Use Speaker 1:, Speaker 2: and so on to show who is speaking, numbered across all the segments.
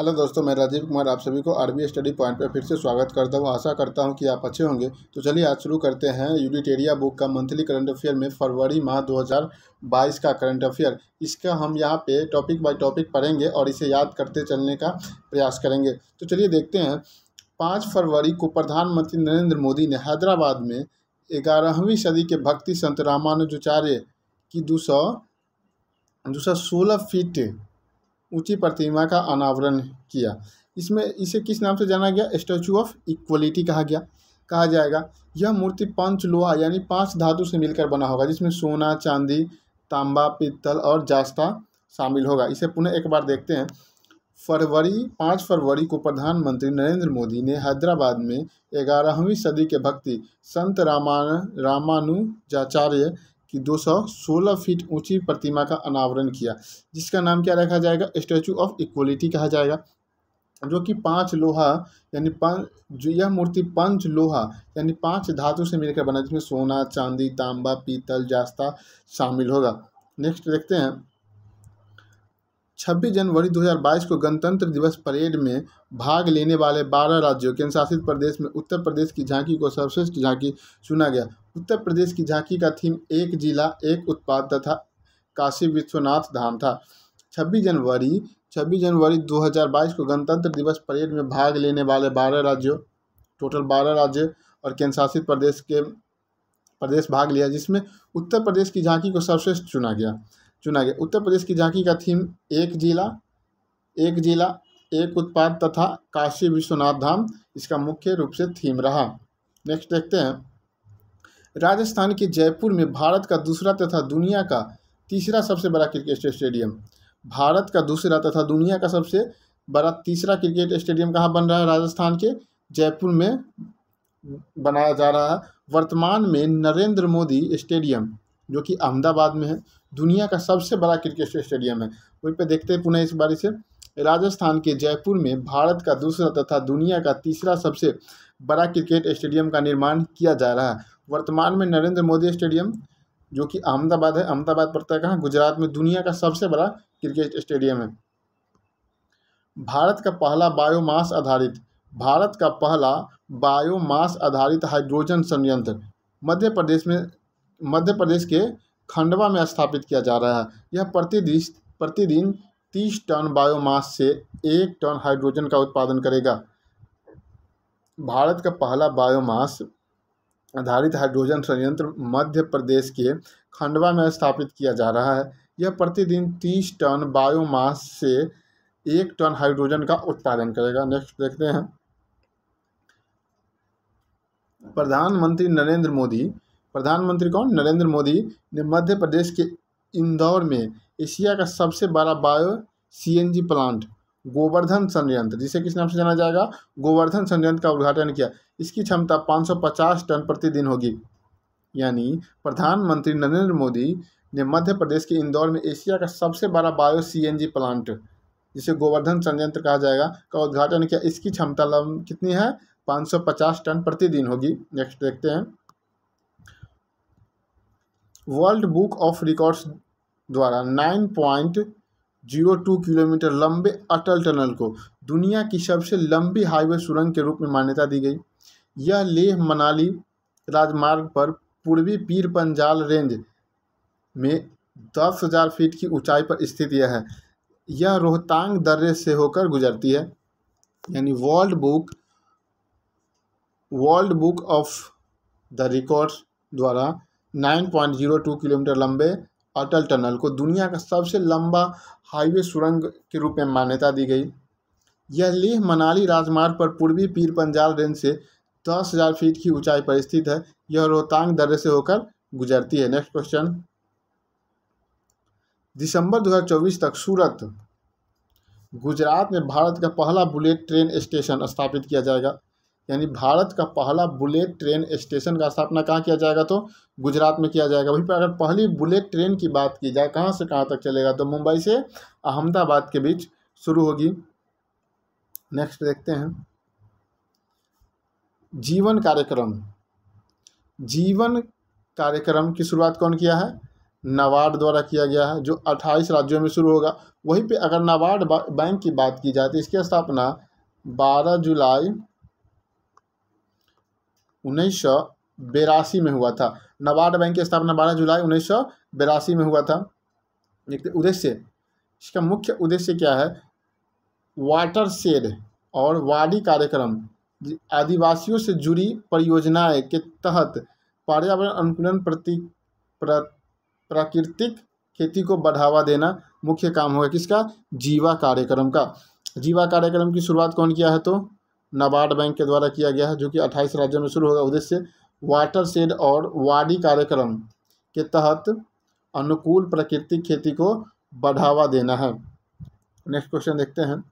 Speaker 1: Hello दोस्तों, मैं राजीव कुमार आप सभी को आरबी स्टडी पॉइंट पर फिर से स्वागत करता हूं। आशा करता हूं कि आप अच्छे होंगे। तो चलिए आज शुरू करते हैं यूनिटेरिया बुक का मंथली करंट अफेयर में फरवरी माह 2022 का करंट अफेयर। इसका हम यहां पे टॉपिक बाय टॉपिक पढ़ेंगे और इसे याद करते चलने का प्रयास करेंगे। तो चलिए देखते हैं। 5 फरवरी को प्रधानमंत्री नरेंद्र मोदी ने हैदराबाद में 11वीं सदी के भक्ति संत रामानुजाचार्य की 216 फीट ऊंची प्रतिमा का अनावरण किया। इसे किस नाम से जाना गया? स्टैचू ऑफ इक्वलिटी कहा जाएगा। यह मूर्ति पंच लोहा यानी 5 धातु से मिलकर बना होगा, जिसमें सोना, चांदी, तांबा, पीतल और जास्ता शामिल होगा। इसे पुनः एक बार देखते हैं। 5 फरवरी को प्रधानमंत्री नरेंद्र मोदी ने हैदराबाद में 11वीं सदी के भक्ति संत रामानुजाचार्य की 216 फीट ऊंची प्रतिमा का अनावरण किया, जिसका नाम क्या रखा जाएगा? स्टैचू ऑफ इक्वलिटी कहा जाएगा। जो कि 5 लोहा यानी यह मूर्ति पंच लोहा यानी 5 धातु से मिलकर बना, जिसमें सोना, चांदी, तांबा, पीतल, जास्ता शामिल होगा। नेक्स्ट देखते हैं। 26 जनवरी 2022 को गणतंत्र दिवस परेड में भाग लेने वाले 12 राज्यों केंद्र शासित प्रदेश में उत्तर प्रदेश की झांकी को सर्वश्रेष्ठ झांकी चुना गया। उत्तर प्रदेश की झांकी का थीम एक जिला एक उत्पाद तथा काशी विश्वनाथ धाम था। 26 जनवरी 2022 को गणतंत्र दिवस परेड में भाग लेने वाले 12 राज्यों, टोटल 12 राज्य और केंद्र शासित प्रदेश भाग लिया, जिसमें उत्तर प्रदेश की झांकी को सर्वश्रेष्ठ चुना गया। उत्तर प्रदेश की झांकी का थीम एक जिला एक उत्पाद तथा काशी विश्वनाथ धाम इसका मुख्य रूप से थीम रहा। नेक्स्ट देखते हैं। राजस्थान के जयपुर में भारत का दूसरा तथा दुनिया का तीसरा सबसे बड़ा क्रिकेट स्टेडियम तीसरा क्रिकेट स्टेडियम कहाँ बन रहा है? राजस्थान के जयपुर में बनाया जा रहा है। वर्तमान में नरेंद्र मोदी स्टेडियम, जो कि अहमदाबाद में है, दुनिया का सबसे बड़ा क्रिकेट स्टेडियम है। वहीं पे देखते हैं पुनः इस बारी से। राजस्थान के जयपुर में भारत का दूसरा तथा दुनिया का तीसरा सबसे बड़ा क्रिकेट स्टेडियम का निर्माण किया जा रहा है। वर्तमान में नरेंद्र मोदी स्टेडियम, जो कि अहमदाबाद है, अहमदाबाद पड़ता है कहाँ? गुजरात में, दुनिया का सबसे बड़ा क्रिकेट स्टेडियम है। भारत का पहला बायोमास आधारित हाइड्रोजन संयंत्र मध्य प्रदेश के खंडवा में स्थापित किया जा रहा है। यह प्रतिदिन 30 टन बायोमास से 1 टन हाइड्रोजन का उत्पादन करेगा। भारत का पहला बायोमास आधारित हाइड्रोजन संयंत्र मध्य प्रदेश के खंडवा में स्थापित किया जा रहा है। यह प्रतिदिन 30 टन बायोमास से 1 टन हाइड्रोजन का उत्पादन करेगा। नेक्स्ट देखते हैं। प्रधानमंत्री कौन? नरेंद्र मोदी ने मध्य प्रदेश के इंदौर में एशिया का सबसे बड़ा बायो सीएनजी प्लांट गोवर्धन संयंत्र, जिसे किस नाम से जाना जाएगा? गोवर्धन संयंत्र का उद्घाटन किया। इसकी क्षमता 550 टन प्रतिदिन होगी। यानी प्रधानमंत्री नरेंद्र मोदी ने मध्य प्रदेश के इंदौर में एशिया का सबसे बड़ा बायो सीएनजी प्लांट, जिसे गोवर्धन संयंत्र कहा जाएगा, का उद्घाटन किया। इसकी क्षमता कितनी है? 550 टन प्रतिदिन होगी। नेक्स्ट देखते हैं। वर्ल्ड बुक ऑफ रिकॉर्ड्स द्वारा 9.02 किलोमीटर लंबे अटल टनल को दुनिया की सबसे लंबी हाईवे सुरंग के रूप में मान्यता दी गई। यह लेह मनाली राजमार्ग पर पूर्वी पीर पंजाल रेंज में 10,000 फीट की ऊंचाई पर स्थित है। यह रोहतांग दर्रे से होकर गुजरती है। यानी world book of the records द्वारा 9.02 किलोमीटर लंबे अटल टनल को दुनिया का सबसे लंबा हाईवे सुरंग के रूप में मान्यता दी गई। यह लेह मनाली राजमार्ग पर पूर्वी पीर पंजाल रेंज से 10,000 फीट की ऊंचाई पर स्थित है। यह रोहतांग दर्रे से होकर गुजरती है। Next question. दिसंबर 2024 तक सूरत, गुजरात में भारत का पहला बुलेट ट्रेन स्टेशन स्थापित किया जाएगा। यानी भारत का पहला बुलेट ट्रेन स्टेशन का स्थापना कहाँ किया जाएगा? तो गुजरात में किया जाएगा। वहीं पर अगर पहली बुलेट ट्रेन की बात की जाए, कहाँ से कहाँ तक चलेगा? तो मुंबई से अहमदाबाद के बीच शुरू होगी। नेक्स्ट देखते हैं। जीवन कार्यक्रम की शुरुआत कौन किया है? नाबार्ड द्वारा किया गया है, जो 28 राज्यों में शुरू होगा। वहीं पे अगर नाबार्ड बैंक की बात की जाए तो इसकी स्थापना 12 जुलाई 1982 में हुआ था। नाबार्ड बैंक की स्थापना 12 जुलाई 1982 में हुआ था। देखते उद्देश्य, इसका मुख्य उद्देश्य क्या है? वाटर शेड और वाडी कार्यक्रम, आदिवासियों से जुड़ी परियोजनाएं के तहत पर्यावरण अनुकूलन प्राकृतिक खेती को बढ़ावा देना मुख्य काम होगा। किसका? जीवा कार्यक्रम का। जीवा कार्यक्रम की शुरुआत कौन किया है? तो नाबार्ड बैंक के द्वारा किया गया है, जो कि 28 राज्यों में शुरू होगा। उद्देश्य वाटर शेड और वाडी कार्यक्रम के तहत अनुकूल प्राकृतिक खेती को बढ़ावा देना है। नेक्स्ट क्वेश्चन देखते हैं।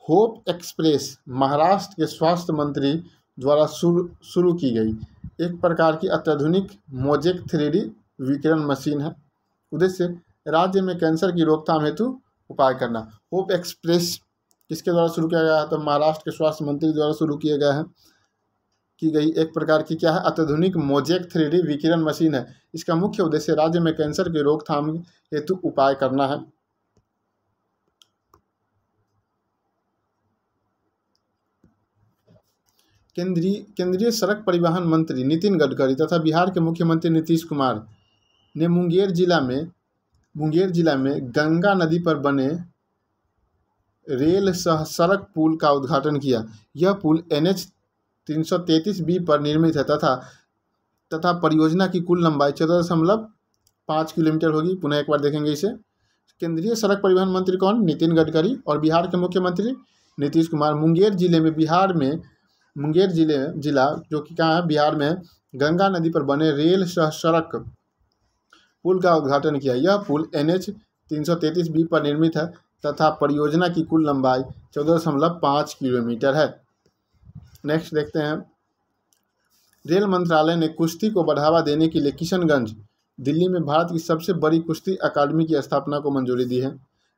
Speaker 1: होप एक्सप्रेस महाराष्ट्र के स्वास्थ्य मंत्री द्वारा शुरू की गई एक प्रकार की अत्याधुनिक मोजेक 3D विकिरण मशीन है। उद्देश्य राज्य में कैंसर की रोकथाम हेतु उपाय करना। होप एक्सप्रेस किसके द्वारा शुरू किया गया है? तो महाराष्ट्र के स्वास्थ्य मंत्री द्वारा शुरू किया गया है, की गई एक प्रकार की क्या है? अत्याधुनिक मोजेक 3D विकिरण मशीन है। इसका मुख्य उद्देश्य राज्य में कैंसर की रोकथाम हेतु उपाय करना है। केंद्रीय सड़क परिवहन मंत्री नितिन गडकरी तथा बिहार के मुख्यमंत्री नीतीश कुमार ने मुंगेर जिला में गंगा नदी पर बने रेल सह सड़क पुल का उद्घाटन किया। यह पुल NH 333B पर निर्मित है तथा परियोजना की कुल लंबाई 14.5 किलोमीटर होगी। पुनः एक बार देखेंगे इसे। केंद्रीय सड़क परिवहन मंत्री कौन? नितिन गडकरी। और बिहार के मुख्यमंत्री नीतीश कुमार। मुंगेर जिला जो कि कहाँ है? बिहार में गंगा नदी पर बने रेल सह सड़क पुल का उद्घाटन किया। यह पुल NH 333B पर निर्मित है तथा परियोजना की कुल लंबाई 14.5 किलोमीटर है। नेक्स्ट देखते हैं। रेल मंत्रालय ने कुश्ती को बढ़ावा देने के लिए किशनगंज दिल्ली में भारत की सबसे बड़ी कुश्ती अकादमी की स्थापना को मंजूरी दी है।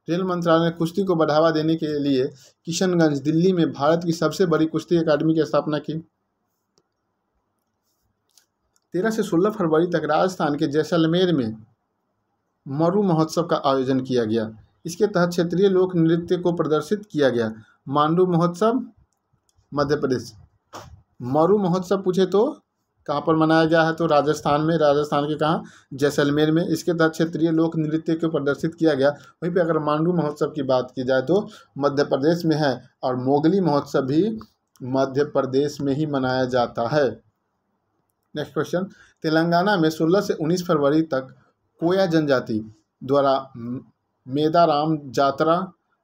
Speaker 1: रेल मंत्रालय ने कुश्ती को बढ़ावा देने के लिए किशनगंज दिल्ली में भारत की सबसे बड़ी कुश्ती अकादमी की स्थापना की। 13 से 16 फरवरी तक राजस्थान के जैसलमेर में मरु महोत्सव का आयोजन किया गया। इसके तहत क्षेत्रीय लोक नृत्य को प्रदर्शित किया गया। मांडू महोत्सव मध्य प्रदेश। मरु महोत्सव पूछे तो कहाँ पर मनाया गया है? तो राजस्थान में। राजस्थान के कहाँ? जैसलमेर में। इसके तहत क्षेत्रीय लोक नृत्य को प्रदर्शित किया गया। वहीं पे अगर मांडू महोत्सव की बात की जाए तो मध्य प्रदेश में है, और मोगली महोत्सव भी मध्य प्रदेश में ही मनाया जाता है। Next question. तेलंगाना में 16 से 19 फरवरी तक कोया जनजाति द्वारा मेदाराम जात्रा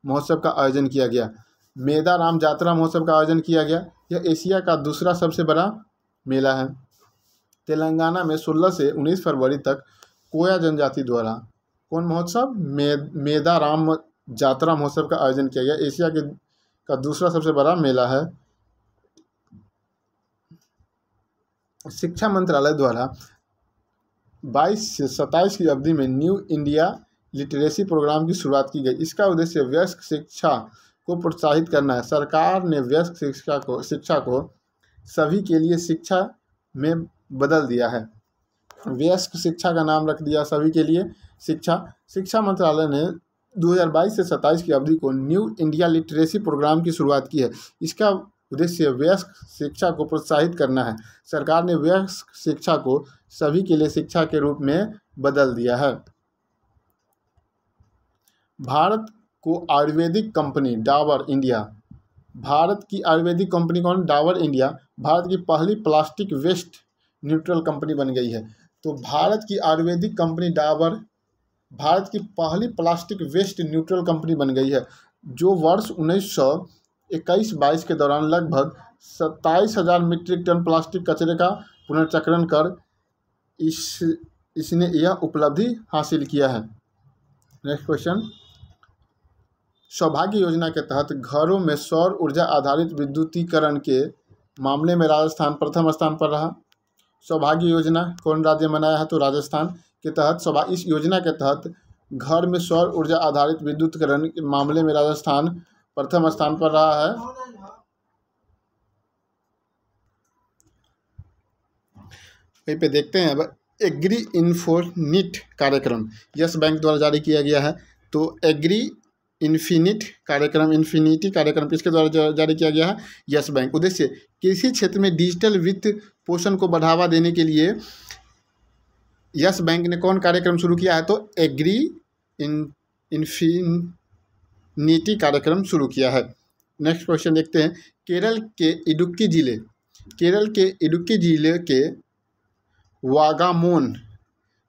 Speaker 1: महोत्सव का आयोजन किया गया। मेदाराम जात्रा महोत्सव का आयोजन किया गया। यह एशिया का दूसरा सबसे बड़ा मेला है। तेलंगाना में 16 से 19 फरवरी तक कोया जनजाति द्वारा कौन महोत्सव? मेदाराम जात्रा महोत्सव का आयोजन किया गया। एशिया का दूसरा सबसे बड़ा मेला है। शिक्षा मंत्रालय द्वारा 22 से 27 की अवधि में न्यू इंडिया लिटरेसी प्रोग्राम की शुरुआत की गई। इसका उद्देश्य वयस्क शिक्षा को प्रोत्साहित करना है। सरकार ने वयस्क शिक्षा को सभी के लिए शिक्षा में बदल दिया है। वयस्क शिक्षा का नाम रख दिया सभी के लिए शिक्षा। शिक्षा मंत्रालय ने 2022 से 27 की अवधि को न्यू इंडिया लिटरेसी प्रोग्राम की शुरुआत की है। इसका उद्देश्य वयस्क शिक्षा को प्रोत्साहित करना है। सरकार ने वयस्क शिक्षा को सभी के लिए शिक्षा के रूप में बदल दिया है। भारत को आयुर्वेदिक कंपनी डाबर इंडिया, भारत की आयुर्वेदिक कंपनी कौन? डाबर इंडिया भारत की पहली प्लास्टिक वेस्ट न्यूट्रल कंपनी बन गई है। तो भारत की आयुर्वेदिक कंपनी डाबर भारत की पहली प्लास्टिक वेस्ट न्यूट्रल कंपनी बन गई है, जो वर्ष 1921-22 के दौरान लगभग 27,000 मीट्रिक टन प्लास्टिक कचरे का पुनर्चक्रण कर इसने यह उपलब्धि हासिल किया है। Next question. सौभाग्य योजना के तहत घरों में सौर ऊर्जा आधारित विद्युतीकरण के मामले में राजस्थान प्रथम स्थान पर रहा। सौभाग्य योजना कौन राज्य बनाया है? तो राजस्थान के तहत इस योजना के तहत घर में सौर ऊर्जा आधारित विद्युतीकरण के मामले में राजस्थान प्रथम स्थान पर रहा है। वहीं पे देखते हैं अब एग्री इन्फोनिट कार्यक्रम यस बैंक द्वारा जारी किया गया है। तो एग्री इन्फिनिटी कार्यक्रम किसके द्वारा जारी किया गया है? Yes bank. उद्देश्य कृषि क्षेत्र में डिजिटल वित्त पोषण को बढ़ावा देने के लिए यस बैंक ने कौन कार्यक्रम शुरू किया है? तो एग्री इन्फिनिटी कार्यक्रम शुरू किया है। नेक्स्ट क्वेश्चन देखते हैं। केरल के इडुक्की जिले के वागामोन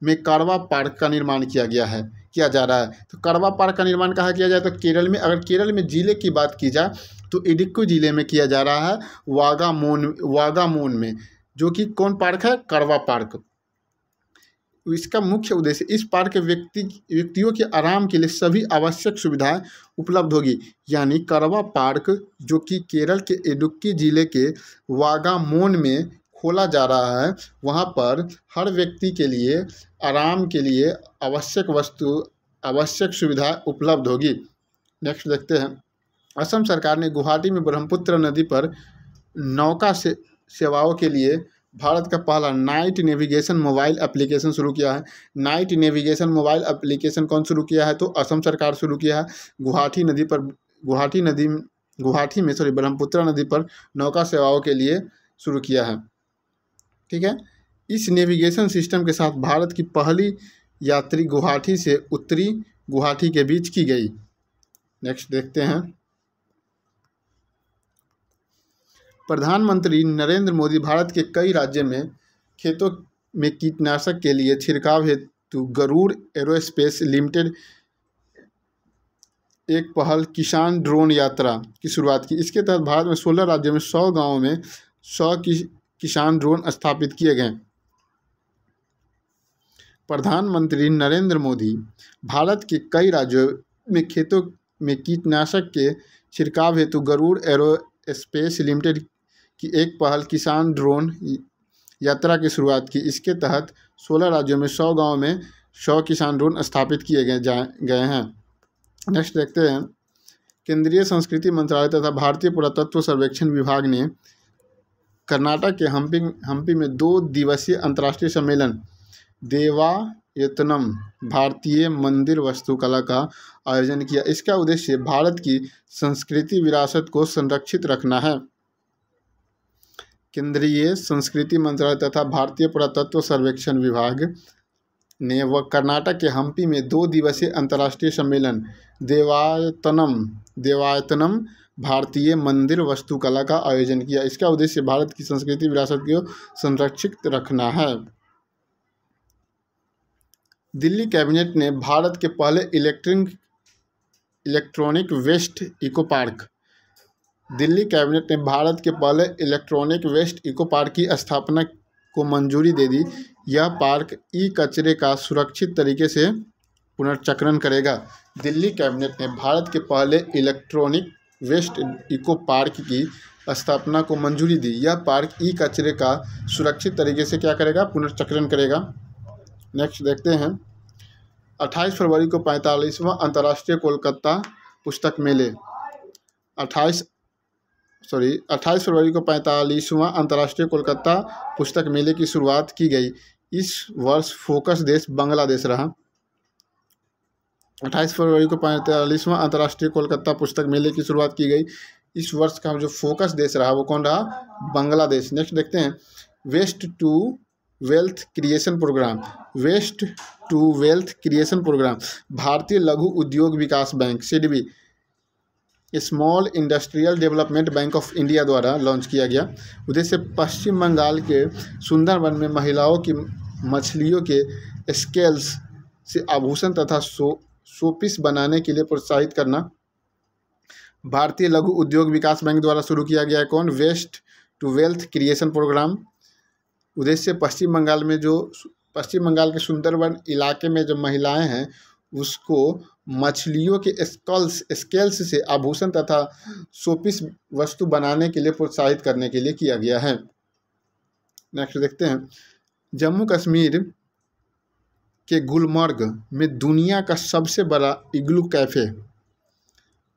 Speaker 1: में करवा पार्क का निर्माण किया जा रहा है। तो करवा पार्क का निर्माण कहाँ किया जाए? तो केरल में। अगर केरल में जिले की बात की जाए तो इडुक्की जिले में किया जा रहा है, वागामोन में, जो कि कौन पार्क है? करवा पार्क। इसका मुख्य उद्देश्य इस पार्क के व्यक्तियों के आराम के लिए सभी आवश्यक सुविधाएं उपलब्ध होगी। यानी करवा पार्क जो कि केरल के इडुक्की जिले के वागामोन में खोला जा रहा है, वहां पर हर व्यक्ति के लिए आराम के लिए आवश्यक सुविधाएं उपलब्ध होगी। नेक्स्ट देखते हैं। असम सरकार ने गुवाहाटी में ब्रह्मपुत्र नदी पर नौका सेवाओं के लिए भारत का पहला नाइट नेविगेशन मोबाइल एप्लीकेशन शुरू किया है। नाइट नेविगेशन मोबाइल एप्लीकेशन कौन शुरू किया है? तो असम सरकार शुरू किया है। गुवाहाटी में ब्रह्मपुत्र नदी पर नौका सेवाओं के लिए शुरू किया है। ठीक है। इस नेविगेशन सिस्टम के साथ भारत की पहली यात्री गुवाहाटी से उत्तरी गुवाहाटी के बीच की गई। नेक्स्ट देखते हैं। प्रधानमंत्री नरेंद्र मोदी भारत के कई राज्यों में खेतों में कीटनाशक के लिए छिड़काव हेतु गरुड़ एरोस्पेस लिमिटेड एक पहल किसान ड्रोन यात्रा की शुरुआत की। इसके तहत भारत में 16 राज्यों में 100 गांवों में 100 किसान ड्रोन स्थापित किए गए। प्रधानमंत्री नरेंद्र मोदी भारत के कई राज्यों में खेतों में कीटनाशक के छिड़काव हेतु गरुड़ एरोस्पेस लिमिटेड की एक पहल किसान ड्रोन यात्रा की शुरुआत की। इसके तहत 16 राज्यों में 100 गांवों में 100 किसान ड्रोन स्थापित किए गए हैं। नेक्स्ट देखते हैं। केंद्रीय संस्कृति मंत्रालय तथा भारतीय पुरातत्व सर्वेक्षण विभाग ने कर्नाटक के हम्पी में 2 दिवसीय अंतर्राष्ट्रीय सम्मेलन देवायतनम भारतीय मंदिर वास्तुकला का आयोजन किया। इसका उद्देश्य भारत की संस्कृति विरासत को संरक्षित रखना है। केंद्रीय संस्कृति मंत्रालय तथा भारतीय पुरातत्व सर्वेक्षण विभाग ने कर्नाटक के हम्पी में 2 दिवसीय अंतर्राष्ट्रीय सम्मेलन देवायतनम भारतीय मंदिर वास्तुकला का आयोजन किया। इसका उद्देश्य भारत की संस्कृति विरासत को संरक्षित रखना है। दिल्ली कैबिनेट ने भारत के पहले इलेक्ट्रॉनिक वेस्ट इको पार्क की स्थापना को मंजूरी दे दी। यह पार्क कचरे का सुरक्षित तरीके से पुनर्चक्रण करेगा। दिल्ली कैबिनेट ने भारत के पहले इलेक्ट्रॉनिक वेस्ट इको पार्क की स्थापना को मंजूरी दी। यह पार्क कचरे का सुरक्षित तरीके से क्या करेगा? पुनर्चक्रण करेगा। नेक्स्ट देखते हैं। 28 फरवरी को 45वां अंतर्राष्ट्रीय कोलकाता पुस्तक मेले 28 फरवरी को 45वां अंतर्राष्ट्रीय कोलकाता पुस्तक मेले की शुरुआत की गई। इस वर्ष फोकस देश बांग्लादेश रहा। 28 फरवरी को 45वां अंतर्राष्ट्रीय कोलकाता पुस्तक मेले की शुरुआत की गई। इस वर्ष का जो फोकस देश रहा वो कौन रहा? बांग्लादेश। नेक्स्ट देखते हैं। Waste to wealth creation program भारतीय लघु उद्योग विकास bank SIDBI small industrial development bank of India द्वारा लॉन्च किया गया। उद्देश्य पश्चिम बंगाल के सुंदरवन में महिलाओं की मछलियों के स्केल्स से आभूषण तथा शोपीस बनाने के लिए प्रोत्साहित करना। भारतीय लघु उद्योग विकास बैंक द्वारा शुरू किया गया कौन? Waste to wealth creation programme. उद्देश्य पश्चिम बंगाल के सुंदरवन इलाके में जो महिलाएं हैं उसको मछलियों के स्केल्स से आभूषण तथा शोपीस वस्तु बनाने के लिए प्रोत्साहित करने के लिए किया गया है। नेक्स्ट देखते हैं। जम्मू कश्मीर के गुलमर्ग में दुनिया का सबसे बड़ा इग्लू कैफ़े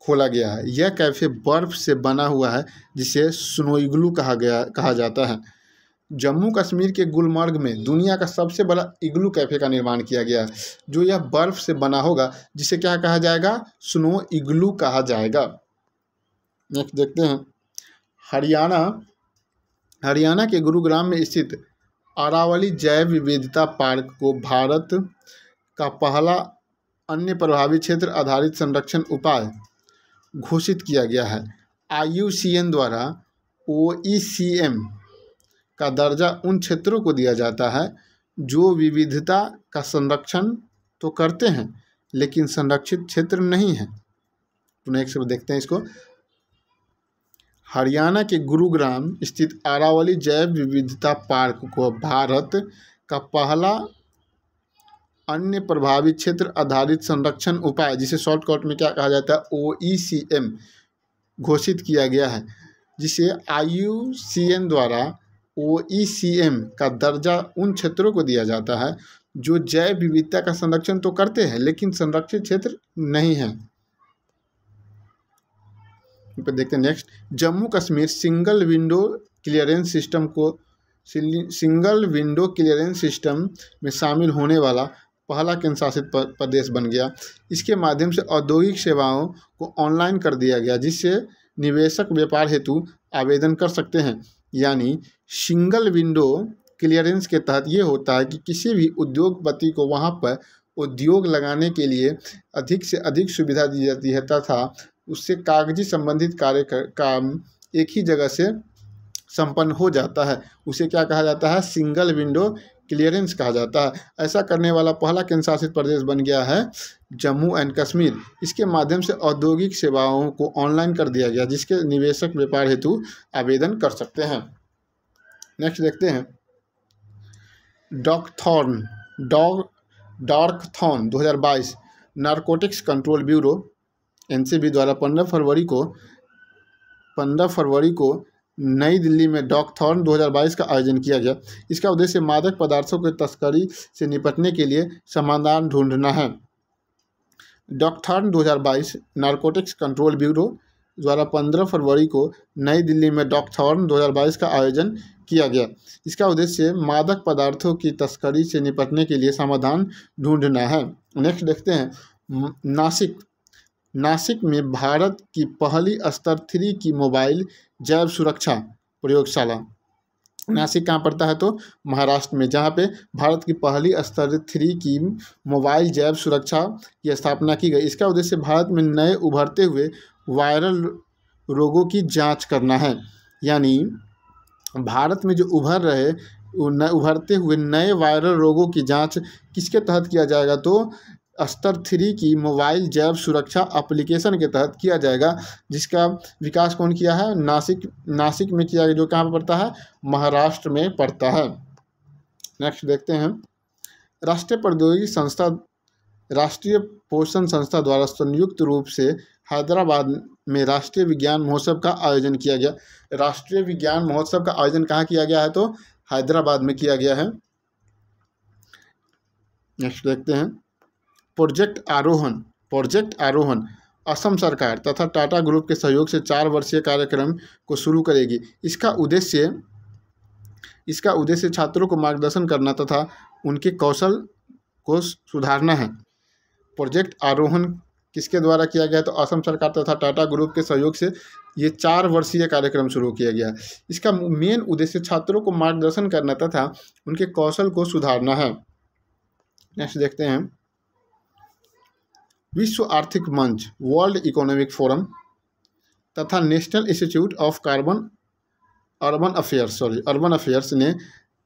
Speaker 1: खोला गया है। यह कैफ़े बर्फ़ से बना हुआ है जिसे स्नो इग्लू कहा जाता है। जम्मू कश्मीर के गुलमर्ग में दुनिया का सबसे बड़ा इग्लू कैफ़े का निर्माण किया गया है, जो यह बर्फ़ से बना होगा, जिसे क्या कहा जाएगा, स्नो इग्लू कहा जाएगा। नेक्स्ट देखते हैं, हरियाणा हरियाणा के गुरुग्राम में स्थित अरावली जैव विविधता पार्क को भारत का पहला अन्य प्रभावी क्षेत्र आधारित संरक्षण उपाय घोषित किया गया है। IUCN द्वारा OECM का दर्जा उन क्षेत्रों को दिया जाता है जो विविधता का संरक्षण तो करते हैं लेकिन संरक्षित क्षेत्र नहीं है। पुनः एक से देखते हैं इसको, हरियाणा के गुरुग्राम स्थित अरावली जैव विविधता पार्क को भारत का पहला अन्य प्रभावी क्षेत्र आधारित संरक्षण उपाय, जिसे शॉर्टकट में क्या कहा जाता है, OECM घोषित किया गया है, जिसे IUCN द्वारा OECM का दर्जा उन क्षेत्रों को दिया जाता है जो जैव विविधता का संरक्षण तो करते हैं लेकिन संरक्षित क्षेत्र नहीं है। देखते हैं next, Jammu Kashmir single window clearance system में शामिल होने वाला पहला केंद्र शासित प्रदेश बन गया। इसके माध्यम से औद्योगिक सेवाओं को ऑनलाइन कर दिया गया, जिससे निवेशक व्यापार हेतु आवेदन कर सकते हैं। यानी सिंगल विंडो क्लियरेंस के तहत ये होता है कि किसी भी उद्योगपति को वहाँ पर उद्योग लगाने के लिए अधिक से अधिक सुविधा दी जाती है तथा उससे कागजी संबंधित काम एक ही जगह से संपन्न हो जाता है। उसे क्या कहा जाता है, सिंगल विंडो क्लियरेंस कहा जाता है। ऐसा करने वाला पहला केंद्र शासित प्रदेश बन गया है जम्मू एंड कश्मीर। इसके माध्यम से औद्योगिक सेवाओं को ऑनलाइन कर दिया गया, जिसके निवेशक व्यापार हेतु आवेदन कर सकते हैं। नेक्स्ट देखते हैं, डॉर्कथॉर्न 2022 नारकोटिक्स कंट्रोल ब्यूरो NCB द्वारा 15 फरवरी को नई दिल्ली में डॉर्कथॉर्न 2022 का आयोजन किया गया। इसका उद्देश्य मादक पदार्थों की तस्करी से निपटने के लिए समाधान ढूंढना है। डॉर्कथॉर्न 2022 नारकोटिक्स कंट्रोल ब्यूरो द्वारा 15 फरवरी को नई दिल्ली में डॉर्कथॉर्न 2022 का आयोजन किया गया। इसका उद्देश्य मादक पदार्थों की तस्करी से निपटने के लिए समाधान ढूंढना है। नेक्स्ट देखते हैं, नासिक में भारत की पहली स्तर 3 की मोबाइल जैव सुरक्षा प्रयोगशाला। नासिक कहाँ पड़ता है, तो महाराष्ट्र में, जहाँ पे भारत की पहली स्तर 3 की मोबाइल जैव सुरक्षा की स्थापना की गई। इसका उद्देश्य भारत में नए उभरते हुए वायरल रोगों की जांच करना है। यानी भारत में जो उभरते हुए नए वायरल रोगों की जांच किसके तहत किया जाएगा, तो स्तर 3 की मोबाइल जैव सुरक्षा एप्लीकेशन के तहत किया जाएगा, जिसका विकास कौन किया है, नासिक में किया गया, जो कहाँ पर पड़ता है, महाराष्ट्र में पड़ता है। नेक्स्ट देखते हैं, राष्ट्रीय पोषण संस्था द्वारा संयुक्त रूप से हैदराबाद में राष्ट्रीय विज्ञान महोत्सव का आयोजन किया गया। राष्ट्रीय विज्ञान महोत्सव का आयोजन कहाँ किया गया है, तो हैदराबाद में किया गया है। नेक्स्ट देखते हैं, प्रोजेक्ट आरोहण असम सरकार तथा टाटा ग्रुप के सहयोग से 4 वर्षीय कार्यक्रम को शुरू करेगी। इसका उद्देश्य छात्रों को मार्गदर्शन करना तथा उनके कौशल को सुधारना है। प्रोजेक्ट आरोहण किसके द्वारा किया गया, तो असम सरकार तथा टाटा ग्रुप के सहयोग से ये 4 वर्षीय कार्यक्रम शुरू किया गया। इसका मेन उद्देश्य छात्रों को मार्गदर्शन करना तथा उनके कौशल को सुधारना है। नेक्स्ट देखते हैं, विश्व आर्थिक मंच, वर्ल्ड इकोनॉमिक फोरम तथा national institute of urban affairs ने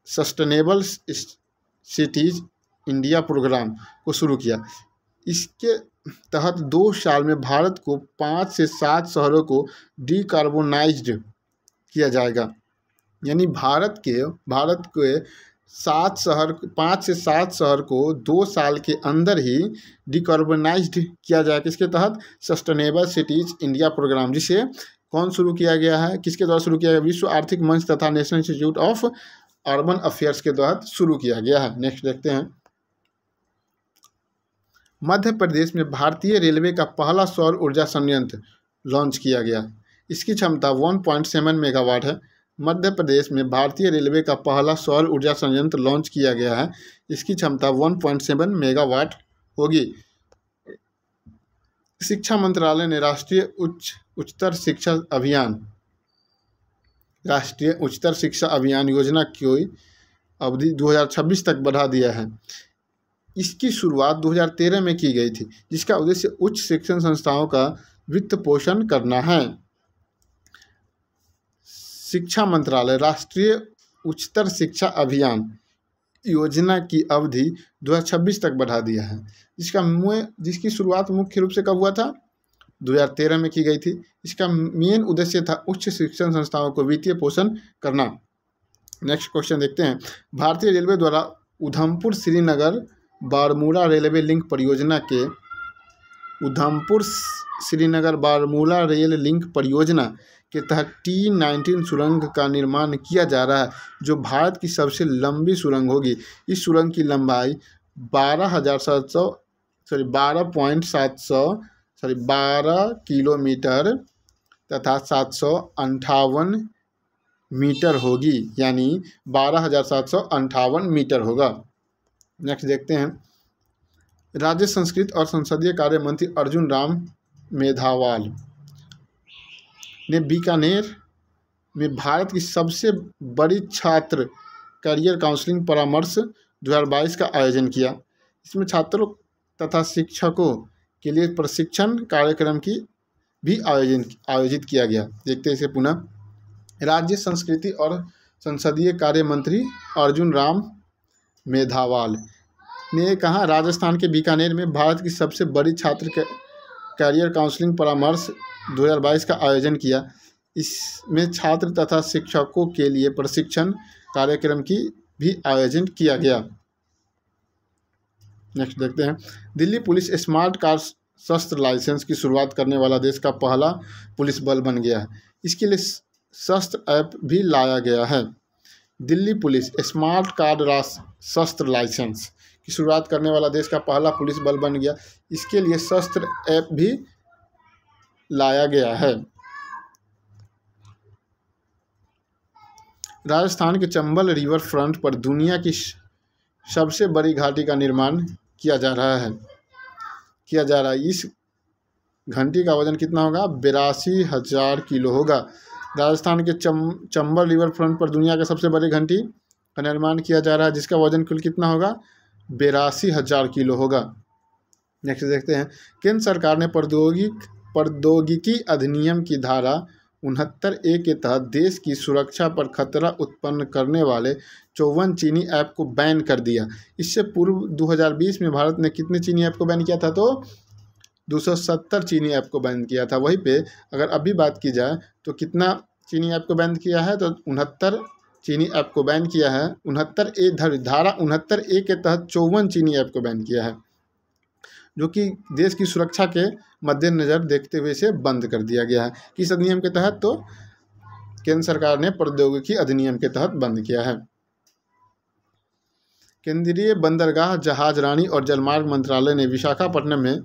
Speaker 1: सस्टेनेबल सिटीज इंडिया प्रोग्राम को शुरू किया। इसके तहत 2 साल में भारत को 5 से 7 शहरों को डिकार्बोनाइज्ड किया जाएगा। यानी भारत के 5 से 7 शहर को 2 साल के अंदर ही डिकार्बोनाइज्ड किया जाए। किसके तहत, सस्टेनेबल सिटीज इंडिया प्रोग्राम, जिसे कौन शुरू किया गया है, किसके द्वारा शुरू किया गया, विश्व आर्थिक मंच तथा national institute of urban affairs के तहत शुरू किया गया है। नेक्स्ट देखते हैं, मध्य प्रदेश में भारतीय रेलवे का पहला सौर ऊर्जा संयंत्र लॉन्च किया गया। इसकी क्षमता 1.7 मेगावाट है। मध्य प्रदेश में भारतीय रेलवे का पहला सौर ऊर्जा संयंत्र लॉन्च किया गया है। इसकी क्षमता 1.7 मेगावाट होगी। शिक्षा मंत्रालय ने राष्ट्रीय उच्चतर शिक्षा अभियान योजना की अवधि 2026 तक बढ़ा दिया है। इसकी शुरुआत 2013 में की गई थी, जिसका उद्देश्य उच्च शिक्षण संस्थाओं का वित्त पोषण करना है। शिक्षा मंत्रालय राष्ट्रीय उच्चतर शिक्षा अभियान योजना की अवधि 2026 तक बढ़ा दिया है, जिसकी शुरुआत मुख्य रूप से कब हुआ था? 2013 में की गई थी। इसका मेन उद्देश्य था उच्च शिक्षण संस्थाओं को वित्तीय पोषण करना। नेक्स्ट क्वेश्चन देखते हैं। भारतीय रेलवे द्वारा उधमपुर श्रीनगर बारमूला रेलवे लिंक परियोजना के तहत T19 सुरंग का निर्माण किया जा रहा है, जो भारत की सबसे लंबी सुरंग होगी। इस सुरंग की लंबाई 12 किलोमीटर तथा 758 मीटर होगी, यानी 12,758 मीटर होगा। नेक्स्ट देखते हैं। राज्य संस्कृति और संसदीय कार्य मंत्री अर्जुन राम मेघवाल ने बीकानेर में भारत की सबसे बड़ी छात्र करियर काउंसलिंग परामर्श 2022 का आयोजन किया। इसमें छात्रों तथा शिक्षकों के लिए प्रशिक्षण कार्यक्रम की भी आयोजित किया गया। देखते हैं इसे पुनः। राज्य संस्कृति और संसदीय कार्य मंत्री अर्जुन राम मेघवाल ने कहा, राजस्थान के बीकानेर में भारत की सबसे बड़ी छात्र करियर काउंसलिंग परामर्श 2022 का आयोजन किया। इसमें छात्र तथा शिक्षकों के लिए प्रशिक्षण कार्यक्रम की भी आयोजन किया गया। नेक्स्ट देखते हैं। दिल्ली पुलिस स्मार्ट कार शस्त्र लाइसेंस की शुरुआत करने वाला देश का पहला पुलिस बल बन गया है। इसके लिए शस्त्र ऐप भी लाया गया है। दिल्ली पुलिस स्मार्ट कार्ड शस्त्र लाइसेंस की शुरुआत करने वाला देश का पहला पुलिस बल बन गया। इसके लिए शस्त्र ऐप भी लाया गया है। राजस्थान के चंबल रिवर फ्रंट पर दुनिया की सबसे बड़ी घाटी का निर्माण किया जा रहा है। इस घंटी का वजन कितना होगा? 82,000 किलो होगा। राजस्थान के चंबल रिवर फ्रंट पर दुनिया के सबसे बड़ी घंटी का निर्माण किया जा रहा है, जिसका वजन कुल कितना होगा? 82,000 किलो होगा। नेक्स्ट देखते हैं। केंद्र सरकार ने प्रौद्योगिकी अधिनियम की धारा 69A के तहत देश की सुरक्षा पर खतरा उत्पन्न करने वाले 54 चीनी ऐप को बैन कर दिया। इससे पूर्व 2020 में भारत ने कितने चीनी ऐप को बैन किया था? तो 270 चीनी ऐप को बैन किया था। वहीं पे अगर अभी बात की जाए तो कितना चीनी ऐप को बैन किया है? तो 69 चीनी ऐप को बैन किया है। धारा 69A के तहत 54 चीनी ऐप को बैन किया है, जो कि देश की सुरक्षा के मद्देनज़र देखते हुए इसे बंद कर दिया गया है। किस अधिनियम के तहत? तो केंद्र सरकार ने प्रौद्योगिकी अधिनियम के तहत बंद किया है। केंद्रीय बंदरगाह, जहाजरानी और जलमार्ग मंत्रालय ने विशाखापट्टनम में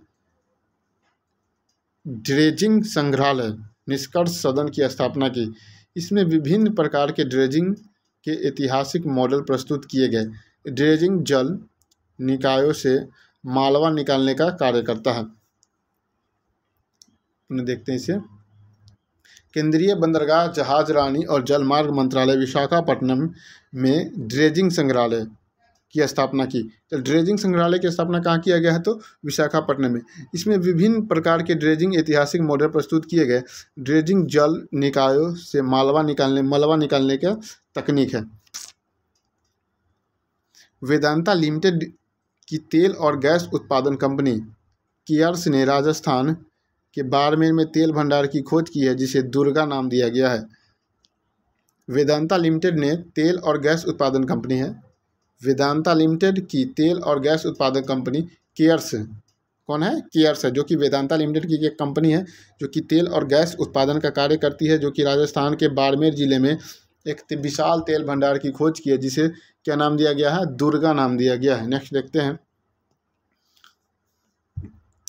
Speaker 1: ड्रेजिंग संग्रहालय निष्कर्ष सदन की स्थापना की। इसमें विभिन्न प्रकार के ड्रेजिंग के ऐतिहासिक मॉडल प्रस्तुत किए गए। ड्रेजिंग जल निकायों से मालवा निकालने का कार्य करता है। देखते हैं इसे। केंद्रीय बंदरगाह, जहाजरानी और जलमार्ग मंत्रालय विशाखापट्टनम में ड्रेजिंग संग्रहालय की स्थापना की। तो ड्रेजिंग संग्रहालय की स्थापना कहाँ किया गया है? तो विशाखापट्टनम में। इसमें विभिन्न प्रकार के ड्रेजिंग ऐतिहासिक मॉडल प्रस्तुत किए गए। ड्रेजिंग जल निकायों से मलबा निकालने का तकनीक है। वेदांता लिमिटेड की तेल और गैस उत्पादन कंपनी केयर्स ने राजस्थान के बाड़मेर में तेल भंडार की खोज की है, जिसे दुर्गा नाम दिया गया है। वेदांता लिमिटेड ने तेल और गैस उत्पादन कंपनी है। वेदांता लिमिटेड की तेल और गैस उत्पादन कंपनी केयर्स कौन है? केयर्स है, जो कि वेदांता लिमिटेड की एक कंपनी है जो कि तेल और गैस उत्पादन का कार्य करती है, जो कि राजस्थान के बाड़मेर जिले में एक विशाल तेल भंडार की खोज की है, जिसे क्या नाम दिया गया है? दुर्गा नाम दिया गया है। नेक्स्ट देखते हैं।